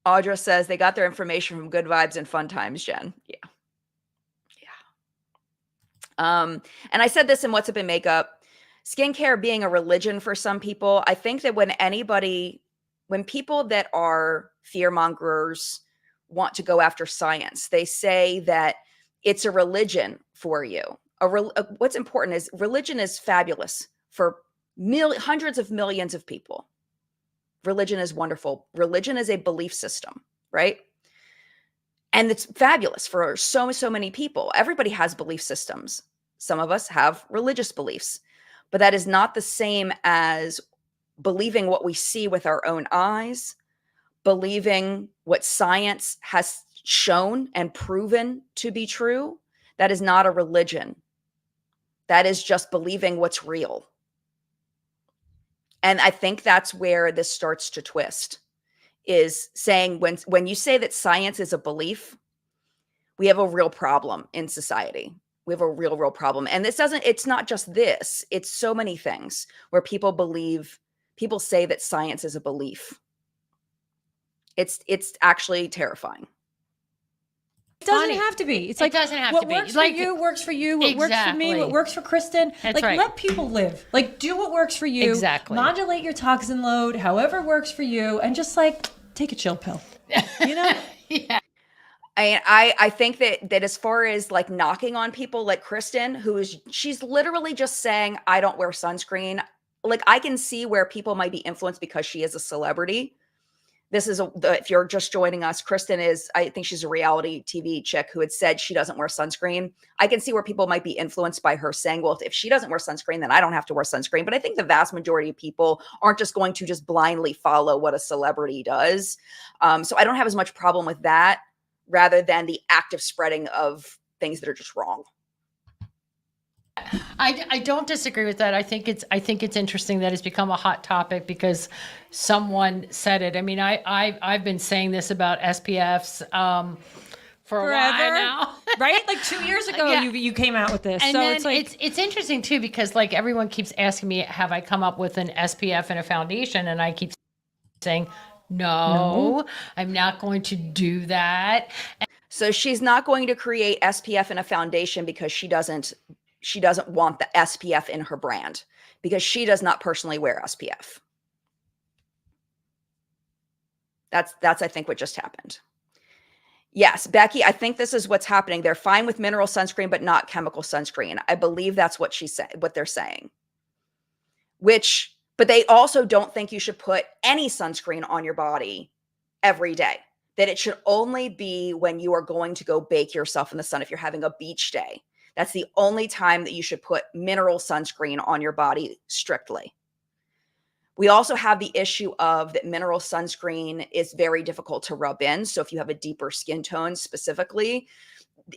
Audra says they got their information from Good Vibes and Fun Times, Jen. Yeah. And I said this in What's Up in Makeup, skincare being a religion for some people. I think that when people that are fear mongers want to go after science, they say that it's a religion for you. What's important is religion is fabulous for hundreds of millions of people. Religion is wonderful. Religion is a belief system, right? And it's fabulous for so many people. Everybody has belief systems. Some of us have religious beliefs, but that is not the same as believing what we see with our own eyes, believing what science has shown and proven to be true. That is not a religion. That is just believing what's real. And I think that's where this starts to twist. Is saying when you say that science is a belief, we have a real problem in society. We have a real problem. And it's not just this, it's so many things where people say that science is a belief. It's actually terrifying. It doesn't have to be. It's like what works for you works for you. What works for me, what works for Kristen. That's right. Let people live. Like do what works for you. Exactly. Modulate your toxin load, however works for you, and just like take a chill pill. You know? Yeah. I think that as far as like knocking on people like Kristen, she's literally just saying, I don't wear sunscreen. Like I can see where people might be influenced because she is a celebrity. This is if you're just joining us, Kristen I think she's a reality TV chick who had said she doesn't wear sunscreen. I can see where people might be influenced by her saying, well, if she doesn't wear sunscreen, then I don't have to wear sunscreen. But I think the vast majority of people aren't just going to just blindly follow what a celebrity does. So I don't have as much problem with that rather than the active spreading of things that are just wrong. I don't disagree with that. I think it's interesting that it's become a hot topic because someone said it. I mean, I've been saying this about SPFs for a while now, right? Like 2 years ago, you came out with this. And so then it's like it's interesting too because like everyone keeps asking me, have I come up with an SPF and a foundation? And I keep saying, no, I'm not going to do that. So she's not going to create SPF in a foundation because she doesn't want the SPF in her brand because she does not personally wear SPF. That's I think what just happened. Yes, Becky, I think this is what's happening. They're fine with mineral sunscreen, but not chemical sunscreen. I believe that's what what they're saying. But they also don't think you should put any sunscreen on your body every day. That it should only be when you are going to go bake yourself in the sun if you're having a beach day. That's the only time that you should put mineral sunscreen on your body strictly. We also have the issue of that mineral sunscreen is very difficult to rub in. So if you have a deeper skin tone specifically,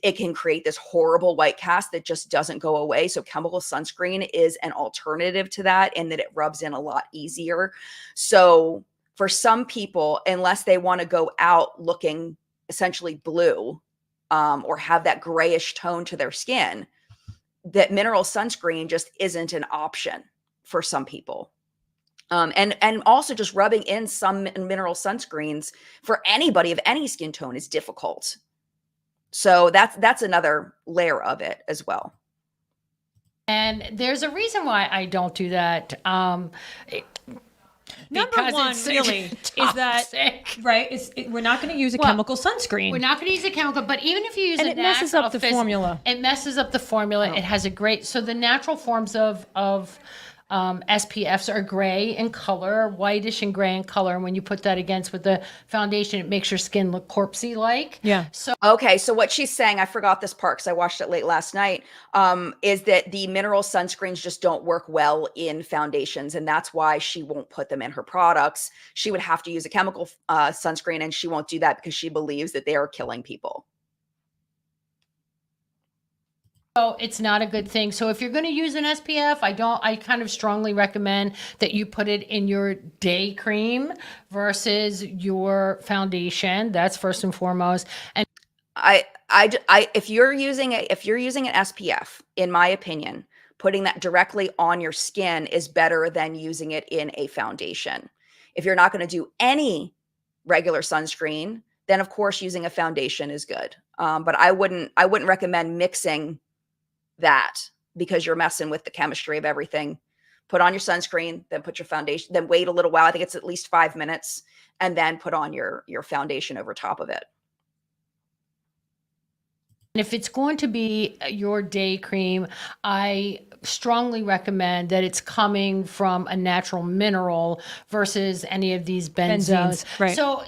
it can create this horrible white cast that just doesn't go away. So chemical sunscreen is an alternative to that in that it rubs in a lot easier. So for some people, unless they want to go out looking essentially blue, or have that grayish tone to their skin, that mineral sunscreen just isn't an option for some people. And also just rubbing in some mineral sunscreens for anybody of any skin tone is difficult. So that's another layer of it as well. And there's a reason why I don't do that. Number because one, it's really, is that toxic. right? We're not going to use a chemical sunscreen. We're not going to use a chemical, but even if you use And it messes up the formula. It messes up the formula. It has a great, so the natural forms of SPFs are gray in color, whitish and gray in color. And when you put that against with the foundation, it makes your skin look corpsey like. Yeah. So Okay, so what she's saying, I forgot this part because I watched it late last night, is that the mineral sunscreens just don't work well in foundations, and that's why she won't put them in her products. She would have to use a chemical sunscreen, and she won't do that because she believes that they are killing people. So it's not a good thing. So if you're going to use an SPF, I kind of strongly recommend that you put it in your day cream versus your foundation. That's first and foremost. And If you're using an SPF, in my opinion, putting that directly on your skin is better than using it in a foundation. If you're not going to do any regular sunscreen, then of course using a foundation is good. But I wouldn't recommend mixing that because you're messing with the chemistry of everything. Put on your sunscreen, then put your foundation, then wait a little while. I think it's at least 5 minutes, and then put on your foundation over top of it. And if it's going to be your day cream, I strongly recommend that it's coming from a natural mineral versus any of these benzones. Right. So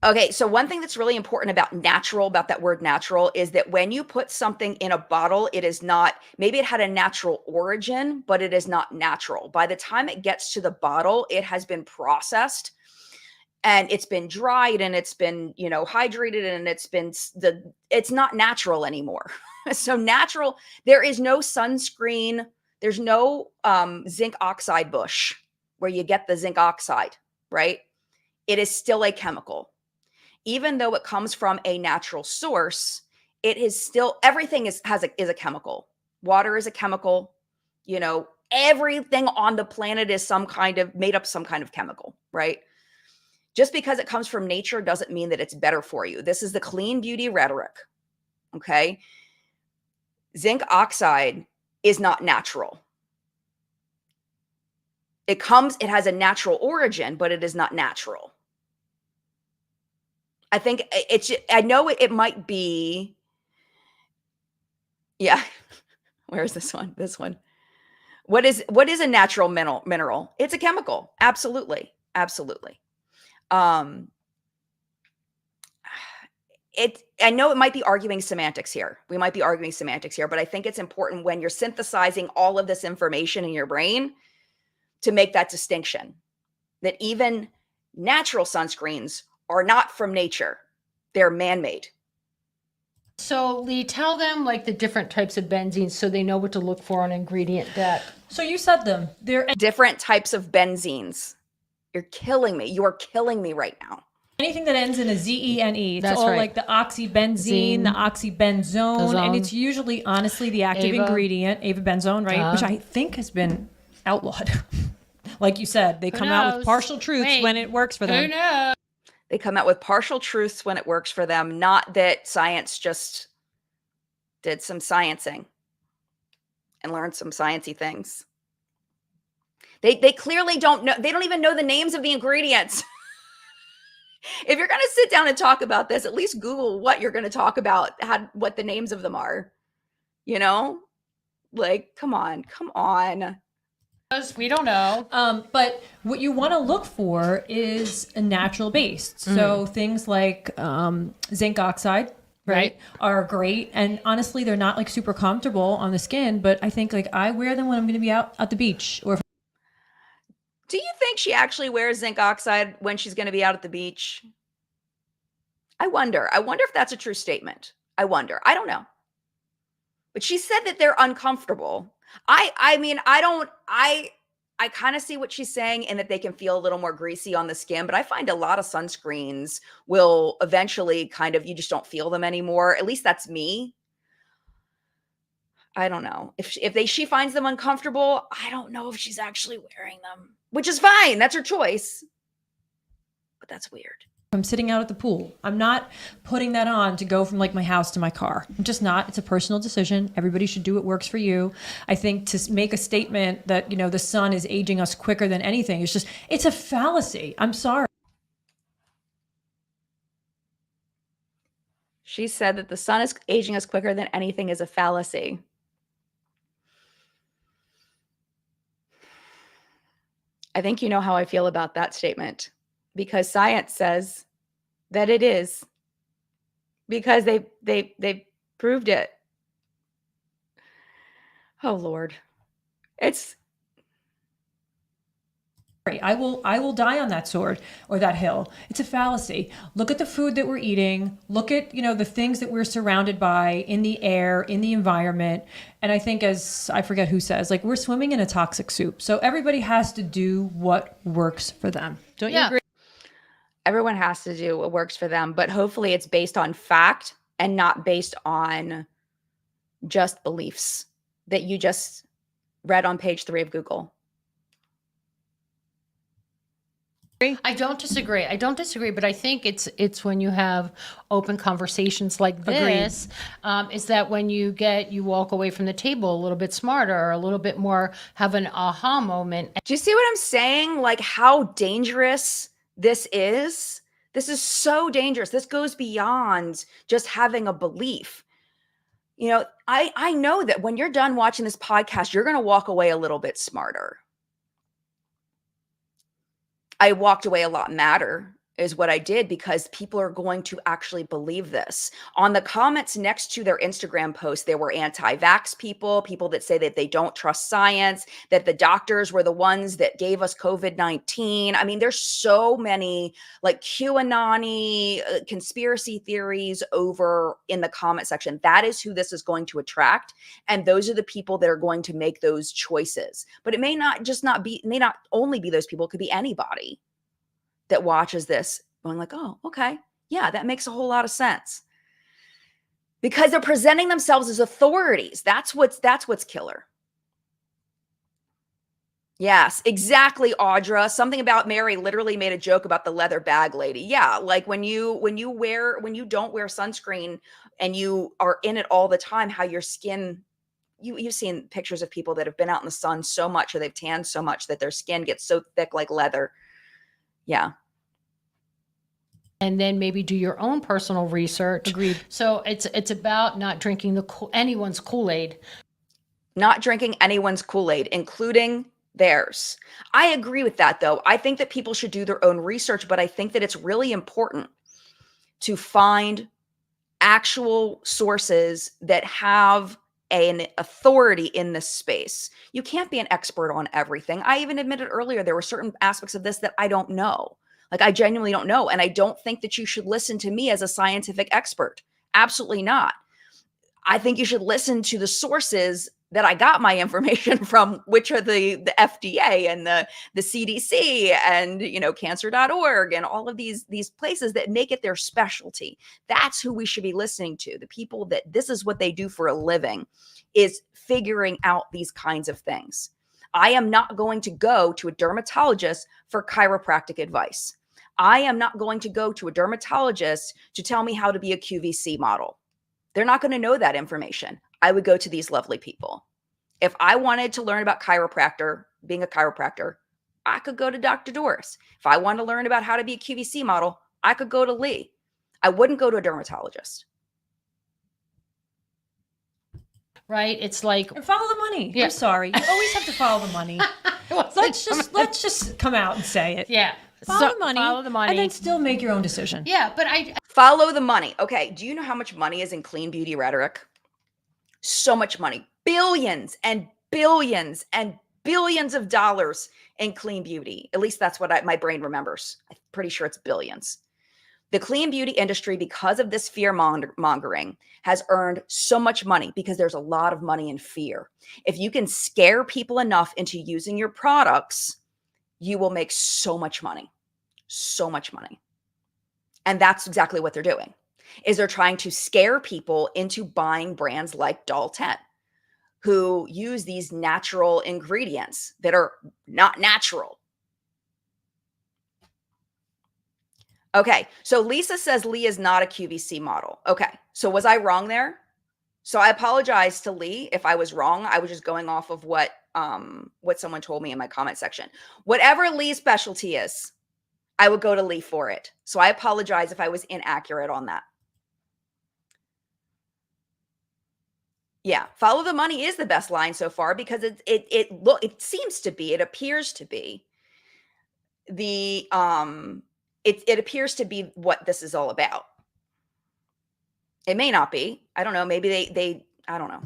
Okay, so one thing that's really important about natural, about that word natural, is that when you put something in a bottle, it is not, maybe it had a natural origin, but it is not natural. By the time it gets to the bottle, it has been processed and it's been dried and it's been, hydrated, and it's not natural anymore. So natural, there is no sunscreen, there's no zinc oxide bush where you get the zinc oxide, right? It is still a chemical. Even though it comes from a natural source, it is still, everything is a chemical. Water is a chemical. Everything on the planet is made up some kind of chemical, right? Just because it comes from nature doesn't mean that it's better for you. This is the clean beauty rhetoric. Okay. Zinc oxide is not natural. It has a natural origin, but it is not natural. I think I know it might be, yeah. Where is this one? This one. What is a natural mineral? It's a chemical. Absolutely. Absolutely. I know it might be arguing semantics here. We might be arguing semantics here, but I think it's important when you're synthesizing all of this information in your brain to make that distinction, that even natural sunscreens are not from nature. They're man-made. So Lee, tell them like the different types of benzenes so they know what to look for on ingredient deck. So you said them. They're Different types of benzenes. You're killing me. You are killing me right now. anything that ends in a ZENE. It's That's all right. like the oxybenzene, the oxybenzone, and it's usually honestly the active ingredient, avobenzone, right? Which I think has been outlawed. Like you said, they come out with partial truths when it works for them. Who knows? They come out with partial truths when it works for them, not that science just did some sciencing and learned some sciencey things. They clearly don't know. They don't even know the names of the ingredients. If you're going to sit down and talk about this, at least Google what you're going to talk about, what the names of them are. Like, come on. We don't know. But what you want to look for is a natural base. So things like zinc oxide, right, are great. And honestly, they're not like super comfortable on the skin, but I think like I wear them when I'm going to be out at the beach. Or Do you think she actually wears zinc oxide when she's going to be out at the beach? I wonder if that's a true statement. I don't know. But she said that they're uncomfortable. I kind of see what she's saying, and that they can feel a little more greasy on the skin, but I find a lot of sunscreens will eventually you just don't feel them anymore. At least that's me. I don't know. She finds them uncomfortable, I don't know if she's actually wearing them, which is fine. That's her choice. But that's weird. I'm sitting out at the pool. I'm not putting that on to go from like my house to my car. I'm just not. It's a personal decision. Everybody should do what works for you. I think to make a statement that, you know, the sun is aging us quicker than anything, it's a fallacy. I'm sorry. She said that the sun is aging us quicker than anything is a fallacy. I think you know how I feel about that statement, because science says that it is, because they proved it. Oh Lord. I will die on that sword or that hill. It's a fallacy. Look at the food that we're eating. Look at, you know, the things that we're surrounded by in the air, in the environment. And I think, as I forget who says, like, we're swimming in a toxic soup. So everybody has to do what works for them. Don't you agree? Everyone has to do what works for them, but hopefully it's based on fact and not based on just beliefs that you just read on page 3 of Google. I don't disagree, but I think it's when you have open conversations like this, is that when you walk away from the table a little bit smarter, or a little bit more, have an aha moment. Do you see what I'm saying? Like, how dangerous this is? This is so dangerous. This goes beyond just having a belief. You know, I know that when you're done watching this podcast, you're going to walk away a little bit smarter. I walked away a lot madder is what I did, because people are going to actually believe this. On the comments next to their Instagram post, there were anti-vax people that say that they don't trust science, that the doctors were the ones that gave us COVID-19. I mean, there's so many like QAnon-y conspiracy theories over in the comment section. That is who this is going to attract. And those are the people that are going to make those choices. But it may not only be those people. It could be anybody that watches this going like, oh, okay, yeah, that makes a whole lot of sense. Because they're presenting themselves as authorities. That's what's killer. Yes, exactly, Audra. Something about Mary literally made a joke about the leather bag lady. Yeah, like when you don't wear sunscreen and you are in it all the time, how your skin, you've seen pictures of people that have been out in the sun so much, or they've tanned so much that their skin gets so thick like leather. Yeah. And then maybe do your own personal research. Agreed. So it's about not drinking anyone's Kool-Aid. Not drinking anyone's Kool-Aid, including theirs. I agree with that, though. I think that people should do their own research, but I think that it's really important to find actual sources that have an authority in this space. You can't be an expert on everything. I even admitted earlier there were certain aspects of this that I don't know. Like, I genuinely don't know. And I don't think that you should listen to me as a scientific expert. Absolutely not. I think you should listen to the sources that I got my information from, which are the FDA and the CDC and, you know, cancer.org and all of these places that make it their specialty. That's who we should be listening to. The people that this is what they do for a living, is figuring out these kinds of things. I am not going to go to a dermatologist for chiropractic advice. I am not going to go to a dermatologist to tell me how to be a QVC model. They're not going to know that information. I would go to these lovely people. If I wanted to learn about being a chiropractor, I could go to Dr. Doris. If I wanted to learn about how to be a QVC model, I could go to Lee. I wouldn't go to a dermatologist. Right? It's like, And follow the money. Yeah. I'm sorry. You always have to follow the money. Let's just come out and say it. yeah. Follow the money. And then And still make your own decision. yeah, but I Follow the money. Okay. Do you know how much money is in clean beauty rhetoric? So much money. Billions and billions and billions of dollars in clean beauty. At least that's what my brain remembers. I'm pretty sure it's billions. The clean beauty industry, because of this fear mongering, has earned so much money because there's a lot of money in fear. If you can scare people enough into using your products, you will make so much money. So much money. And that's exactly what they're doing, is they're trying to scare people into buying brands like Doll10. who use these natural ingredients that are not natural. Okay, so Lisa says Lee is not a QVC model. Okay, so was I wrong there? So I apologize to Lee if I was wrong. I was just going off of what someone told me in my comment section. Whatever Lee's specialty is, I would go to Lee for it. So I apologize if I was inaccurate on that. Yeah, follow the money is the best line so far because it seems to be, it appears to be the it appears to be what this is all about. It may not be. I don't know. Maybe they I don't know.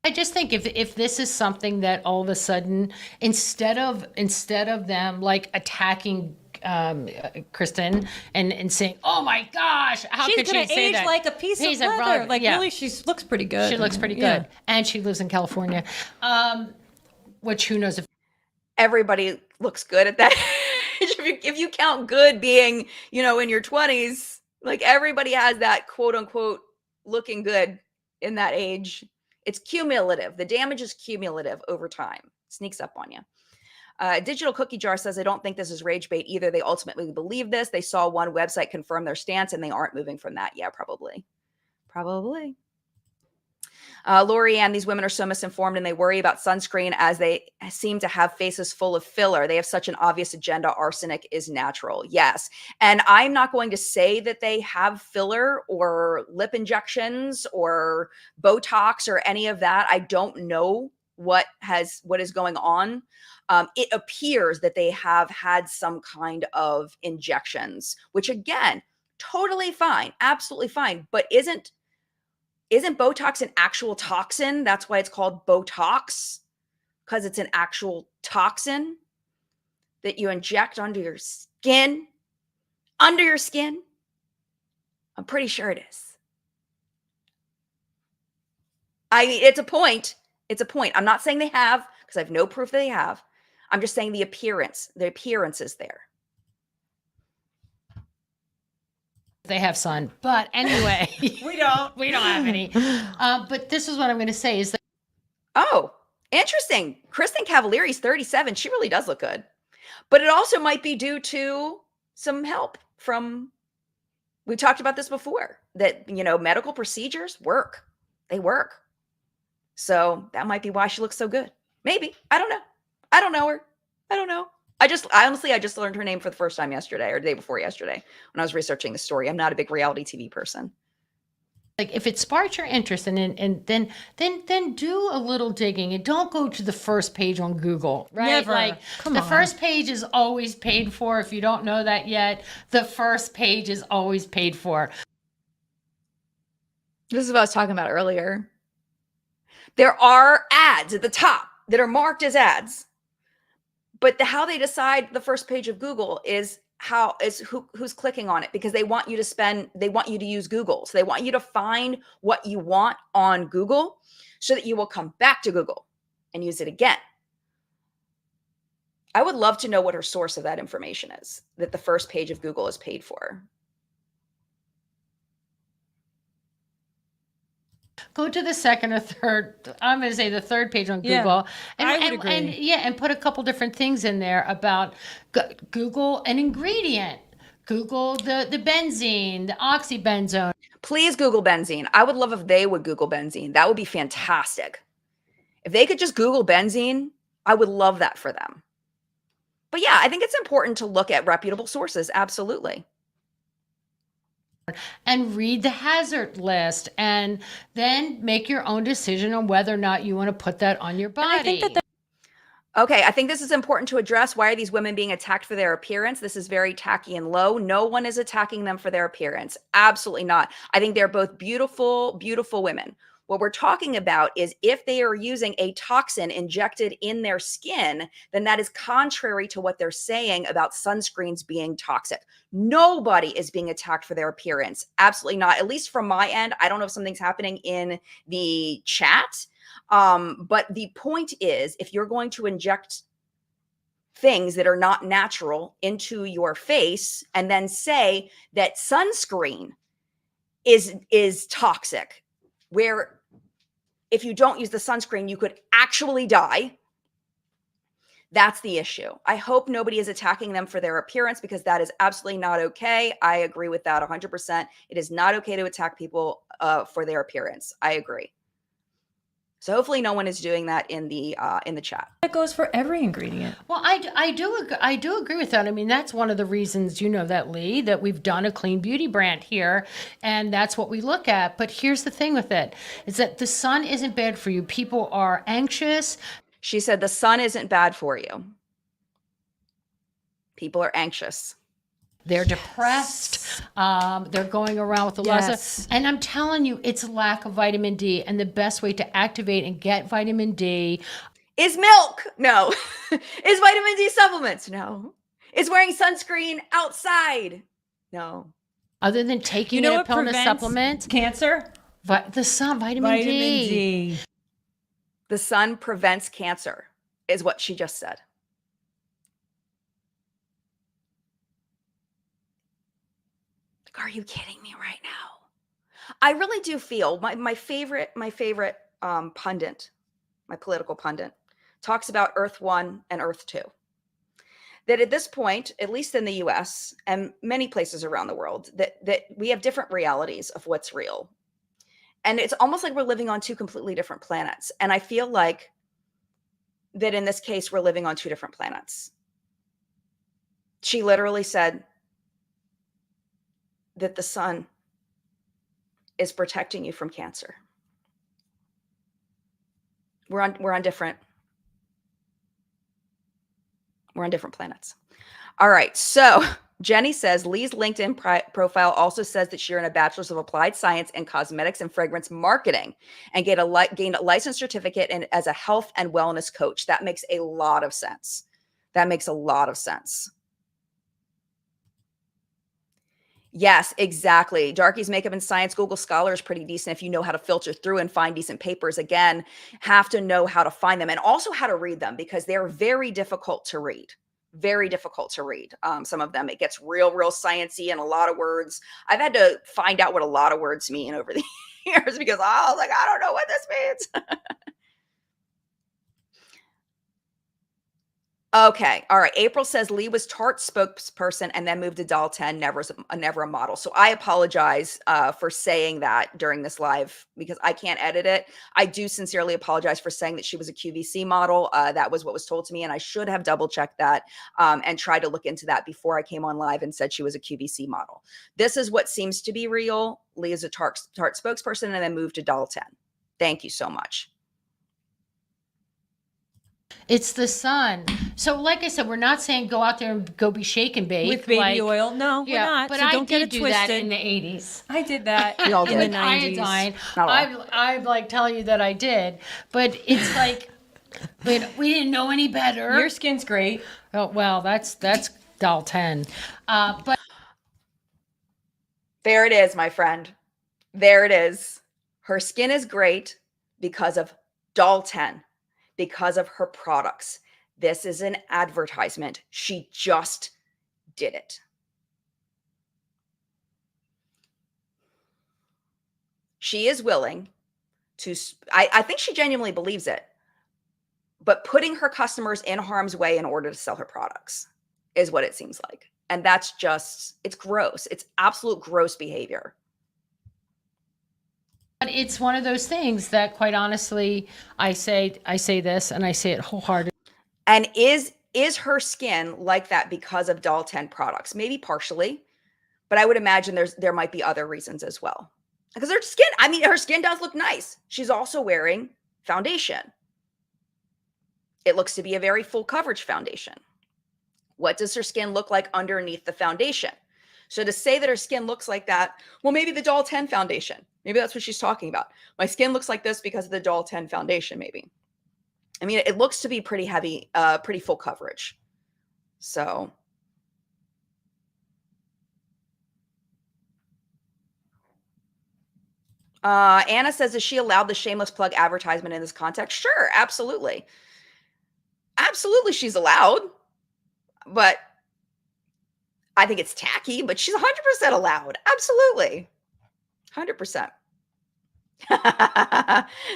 I just think if this is something that all of a sudden, instead of them like attacking Kristen and saying, "Oh my gosh, how She's could she gonna say age that?" like a piece of leather. Like yeah. really, she looks pretty good. She looks pretty good, Yeah. and she lives in California. Which who knows if Everybody looks good at that age. If you count good being, in your 20s, like everybody has that quote unquote looking good in that age. It's cumulative. The damage is cumulative over time. Sneaks up on you. Digital Cookie Jar says, I don't think this is rage bait either. They ultimately believe this. They saw one website confirm their stance and they aren't moving from that. Yeah, probably. Probably. Lori Ann, these women are so misinformed and they worry about sunscreen as they seem to have faces full of filler. They have such an obvious agenda. Arsenic is natural. Yes. And I'm not going to say that they have filler or lip injections or Botox or any of that. I don't know what is going on. It appears that they have had some kind of injections, which again, totally fine, absolutely fine, but isn't Botox an actual toxin? That's why it's called Botox, because it's an actual toxin that you inject under your skin. Under your skin? I'm pretty sure it is. It's a point. It's a point. I'm not saying they have, because I have no proof that they have. I'm just saying the appearance. The appearance is there. they have sun. But anyway, We don't. we don't have any. But this is what I'm going to say is that. Oh, interesting. Kristen Cavallari's 37. She really does look good. But it also might be due to some help from, we talked about this before, that, medical procedures work. They work. So that might be why she looks so good. Maybe. I don't know. I don't know her. I don't know. I just learned her name for the first time yesterday or the day before yesterday when I was researching the story. I'm not a big reality TV person. Like if it sparks your interest and then do a little digging and don't go to the first page on Google, right? Never. Like Come the on. first page is always paid for. If you don't know that yet, the first page is always paid for. This is what I was talking about earlier. There are ads at the top that are marked as ads. But how they decide the first page of Google is who's clicking on it, because they want you to use Google. So they want you to find what you want on Google so that you will come back to Google and use it again. I would love to know what her source of that information is, that the first page of Google is paid for. Go to the second or third. I'm going to say the third page on Yeah, Google, I would agree. and put a couple different things in there about Google an ingredient. Google the benzene, the oxybenzone. Please Google benzene. I would love if they would Google benzene. That would be fantastic. If they could just Google benzene, I would love that for them. But yeah, I think it's important to look at reputable sources. Absolutely. And read the hazard list, and then make your own decision on whether or not you want to put that on your body. I think Okay, I think this is important to address. Why are these women being attacked for their appearance? This is very tacky and low. No one is attacking them for their appearance. Absolutely not. I think they're both beautiful, beautiful women. What we're talking about is if they are using a toxin injected in their skin, then that is contrary to what they're saying about sunscreens being toxic. Nobody is being attacked for their appearance. Absolutely not. At least from my end. I don't know if something's happening in the chat. But the point is, if you're going to inject things that are not natural into your face and then say that sunscreen is toxic, where if you don't use the sunscreen, you could actually die. That's the issue. I hope nobody is attacking them for their appearance, because that is absolutely not okay. I agree with that 100%. It is not okay to attack people for their appearance. I agree. So hopefully no one is doing that in the chat. That goes for every ingredient. Well, I do agree with that. I mean, that's one of the reasons, you know, that Lee, that we've done a clean beauty brand here, and that's what we look at. But here's the thing with it, is that the sun isn't bad for you. People are anxious. She said the sun isn't bad for you. People are anxious. They're depressed. They're going around with a lot of stuff. And I'm telling you, it's a lack of vitamin D. And the best way to activate and get vitamin D is milk. No. Is vitamin D supplements. No. Is wearing sunscreen outside. No. Other than taking a pill and a supplement. Cancer? The sun, vitamin D. The sun prevents cancer, is what she just said. Are you kidding me right now? I really do feel my favorite pundit, my political pundit, talks about Earth 1 and Earth 2. That at this point, at least in the US and many places around the world, that we have different realities of what's real. And it's almost like we're living on two completely different planets. And I feel like that in this case, we're living on two different planets. She literally said that the sun is protecting you from cancer. We're on different planets. All right. So Jenny says Lee's LinkedIn profile also says that she earned a bachelor's of applied science in cosmetics and fragrance marketing and gained a license certificate as a health and wellness coach. That makes a lot of sense. That makes a lot of sense. Yes, exactly. Darkie's Makeup and Science Google Scholar is pretty decent if you know how to filter through and find decent papers. Again, have to know how to find them and also how to read them, because they're very difficult to read. Very difficult to read. Some of them, it gets real sciencey and a lot of words. I've had to find out what a lot of words mean over the years because I was like, I don't know what this means. Okay. All right. April says Lee was Tarte spokesperson and then moved to Doll10, never a model. So I apologize for saying that during this live because I can't edit it. I do sincerely apologize for saying that she was a QVC model. That was what was told to me, and I should have double checked that and tried to look into that before I came on live and said she was a QVC model. This is what seems to be real. Lee is a Tarte spokesperson and then moved to Doll10. Thank you so much. It's the sun. So like I said, we're not saying go out there and go be shake and bake. With baby oil. No, we're not. But so I don't get it did do twisted. that in the 80s. I did that We all in the did. 90s. Iodine. I'm like telling you that I did. But it's like, but we didn't know any better. Your skin's great. Oh, well, that's Doll10. But There it is, my friend. There it is. Her skin is great because of Doll10, because of her products. This is an advertisement. She just did it. She is willing to, I think she genuinely believes it, but putting her customers in harm's way in order to sell her products is what it seems like. And that's just, it's gross. It's absolute gross behavior. But it's one of those things that, quite honestly, I say this and I say it wholeheartedly. And is her skin like that because of Doll10 products? Maybe partially, but I would imagine there might be other reasons as well. Because her skin, I mean, her skin does look nice. She's also wearing foundation. It looks to be a very full coverage foundation. What does her skin look like underneath the foundation? So to say that her skin looks like that, well, maybe the Doll10 foundation. Maybe that's what she's talking about. My skin looks like this because of the Doll10 foundation, maybe. I mean, it looks to be pretty heavy, pretty full coverage. So. Anna says, is she allowed the shameless plug advertisement in this context? Sure, absolutely. Absolutely, she's allowed. But I think it's tacky, but she's 100% allowed. Absolutely. 100%.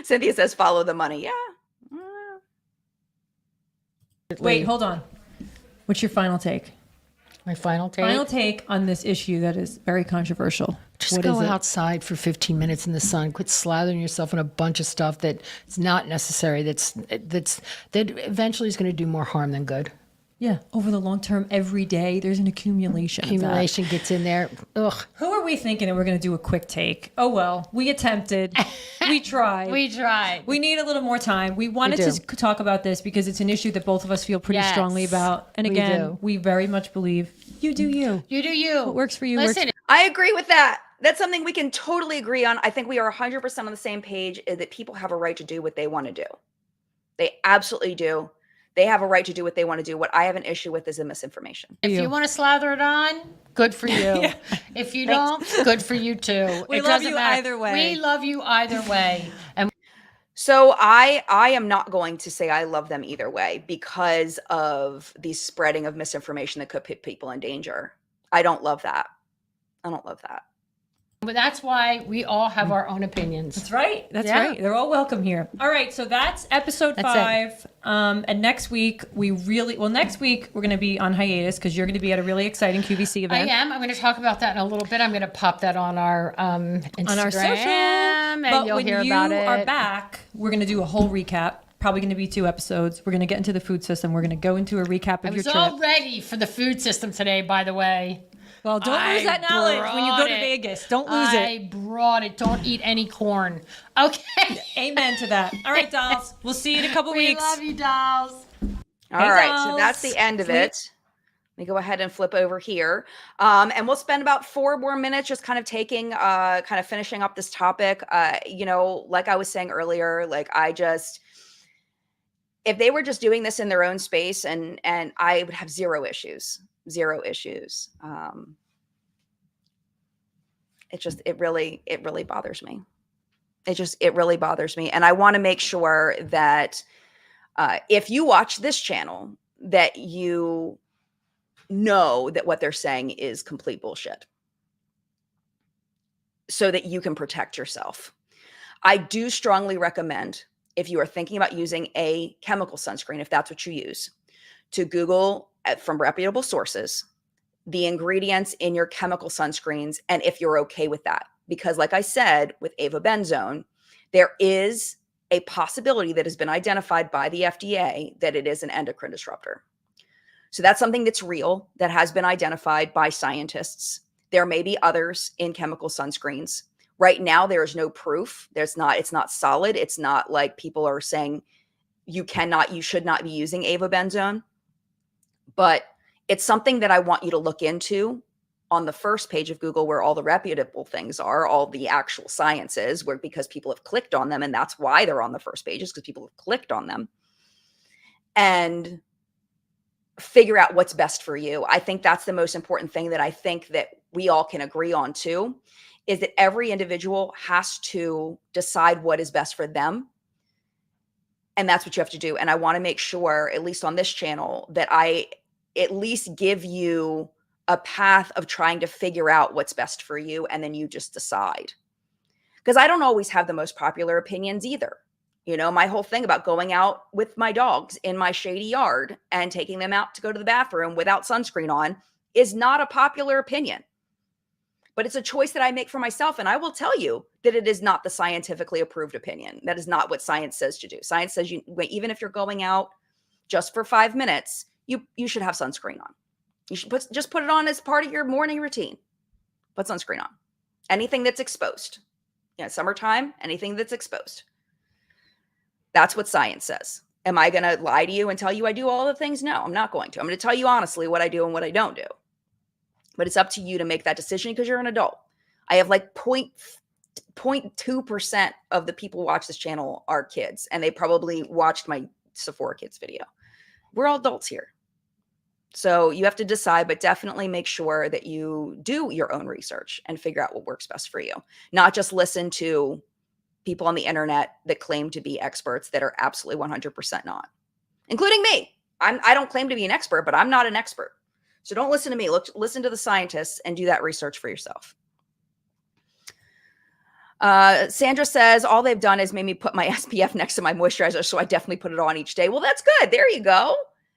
Cynthia says, follow the money. Yeah. Wait, hold on. What's your final take? My final take? Final take on this issue that is very controversial. Just What go is it? outside for 15 minutes in the sun. Quit slathering yourself in a bunch of stuff that's not necessary. That eventually is going to do more harm than good. Yeah, over the long term, every day, there's an accumulation. Accumulation gets in there. Ugh. Who are we thinking that we're going to do a quick take? Oh, well, we attempted. We tried. We tried. We need a little more time. We wanted We to talk about this because it's an issue that both of us feel pretty Yes, strongly about. And we again, do. we very much believe you do you. You do you. What works for you Listen, works. I agree with that. That's something we can totally agree on. I think we are 100% on the same page that people have a right to do what they want to do. They absolutely do. They have a right to do what they want to do. What I have an issue with is the misinformation. if you want to slather it on, good for you. If you don't, good for you too. We It love doesn't you matter. either way. We love you either way. And So I am not going to say I love them either way because of the spreading of misinformation that could put people in danger. I don't love that. I don't love that. but that's why we all have our own opinions. That's right. That's Yeah. right. They're all welcome here. All right. So that's episode That's 5. And next week, next week, we're going to be on hiatus because you're going to be at a really exciting QVC I event. am. I'm going to talk about that in a little bit. I'm going to pop that on our Instagram. On our social. And But you'll when hear you about it. are back, we're going to do a whole recap. Probably going to be 2 episodes. We're going to get into the food system. We're going to go into a recap of I your was trip. all ready for the food system today, by the way. Well, don't lose I that knowledge when you go brought to it. Vegas. Don't lose it. I brought it. Don't eat any corn. Okay. Amen to that. All right, dolls. We'll see you in a couple We weeks. love you, dolls. All Hey, right. dolls. So that's the end of Sweet. it. Let me go ahead and flip over here. And we'll spend about 4 more minutes just kind of finishing up this topic. Like I was saying earlier, if they were just doing this in their own space and I would have zero issues. It really bothers me. It really bothers me. And I want to make sure that if you watch this channel, that you know that what they're saying is complete bullshit so that you can protect yourself. I do strongly recommend, if you are thinking about using a chemical sunscreen, if that's what you use, to Google from reputable sources the ingredients in your chemical sunscreens and if you're okay with that. Because like I said, with Avobenzone, there is a possibility that has been identified by the FDA that it is an endocrine disruptor. So that's something that's real, that has been identified by scientists. There may be others in chemical sunscreens. Right now, there is no proof. It's not solid. It's not like people are saying you should not be using Avobenzone. But it's something that I want you to look into on the first page of Google, where all the reputable things are, all the actual science is, because people have clicked on them. And that's why they're on the first pages, because people have clicked on them. And figure out what's best for you. I think that's the most important thing that I think that we all can agree on too, is that every individual has to decide what is best for them. And that's what you have to do. And I want to make sure, at least on this channel, that I at least give you a path of trying to figure out what's best for you. And then you just decide. Because I don't always have the most popular opinions either. You know, my whole thing about going out with my dogs in my shady yard and taking them out to go to the bathroom without sunscreen on is not a popular opinion. But it's a choice that I make for myself. And I will tell you that it is not the scientifically approved opinion. That is not what science says to do. Science says even if you're going out just for 5 minutes, you should have sunscreen on. You should just put it on as part of your morning routine. Put sunscreen on. Anything that's exposed. Summertime, anything that's exposed. That's what science says. Am I going to lie to you and tell you I do all the things? No, I'm not going to. I'm going to tell you honestly what I do and what I don't do. But it's up to you to make that decision because you're an adult. I have like 0.2% of the people who watch this channel are kids, and they probably watched my Sephora Kids video. We're all adults here. So you have to decide, but definitely make sure that you do your own research and figure out what works best for you. Not just listen to people on the internet that claim to be experts that are absolutely 100% not, including me. I don't claim to be an expert, but I'm not an expert. So don't listen to me. Listen to the scientists and do that research for yourself. Sandra says, all they've done is made me put my SPF next to my moisturizer, so I definitely put it on each day. Well, that's good. There you go.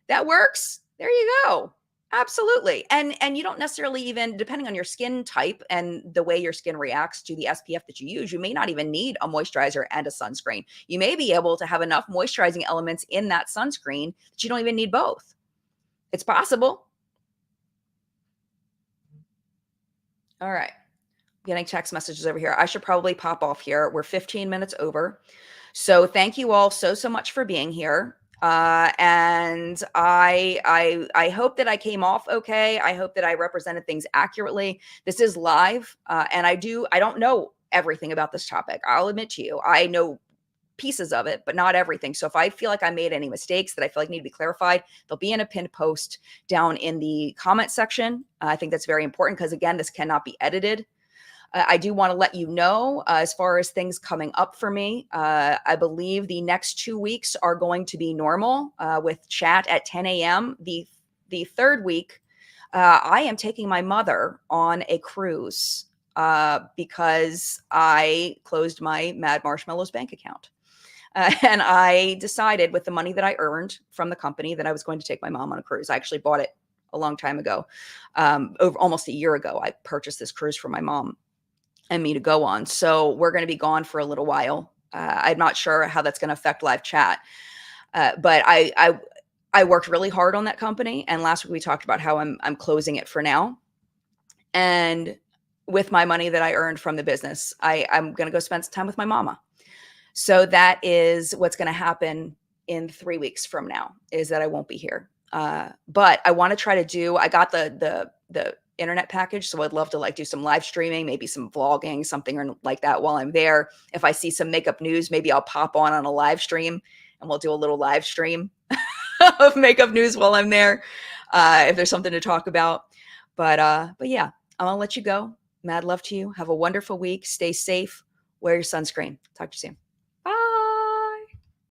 That works. There you go. Absolutely. And you don't necessarily even, depending on your skin type and the way your skin reacts to the SPF that you use, you may not even need a moisturizer and a sunscreen. You may be able to have enough moisturizing elements in that sunscreen that you don't even need both. It's possible. All right. Getting text messages over here. I should probably pop off here. We're 15 minutes over. So thank you all so much for being here. And I hope that I came off okay. I hope that I represented things accurately. This is live. And I don't know everything about this topic. I'll admit to you, I know pieces of it, but not everything. So if I feel like I made any mistakes that I feel like need to be clarified, they'll be in a pinned post down in the comment section. I think that's very important because, again, this cannot be edited. I do want to let you know, as far as things coming up for me, I believe the next 2 weeks are going to be normal with chat at 10 a.m. The third week, I am taking my mother on a cruise because I closed my Mad Marshmallows bank account. And I decided with the money that I earned from the company that I was going to take my mom on a cruise. I actually bought it a long time ago. Over almost a year ago, I purchased this cruise for my mom and me to go on. So we're going to be gone for a little while. I'm not sure how that's going to affect live chat. But I worked really hard on that company. And last week we talked about how I'm closing it for now. And with my money that I earned from the business, I'm going to go spend some time with my mama. So that is what's going to happen in 3 weeks from now, is that I won't be here. But I want to try to do, I got the internet package. So I'd love to like do some live streaming, maybe some vlogging, something like that while I'm there. If I see some makeup news, maybe I'll pop on a live stream and we'll do a little live stream of makeup news while I'm there. If there's something to talk about, but yeah, I'm gonna let you go. Mad love to you. Have a wonderful week. Stay safe. Wear your sunscreen. Talk to you soon.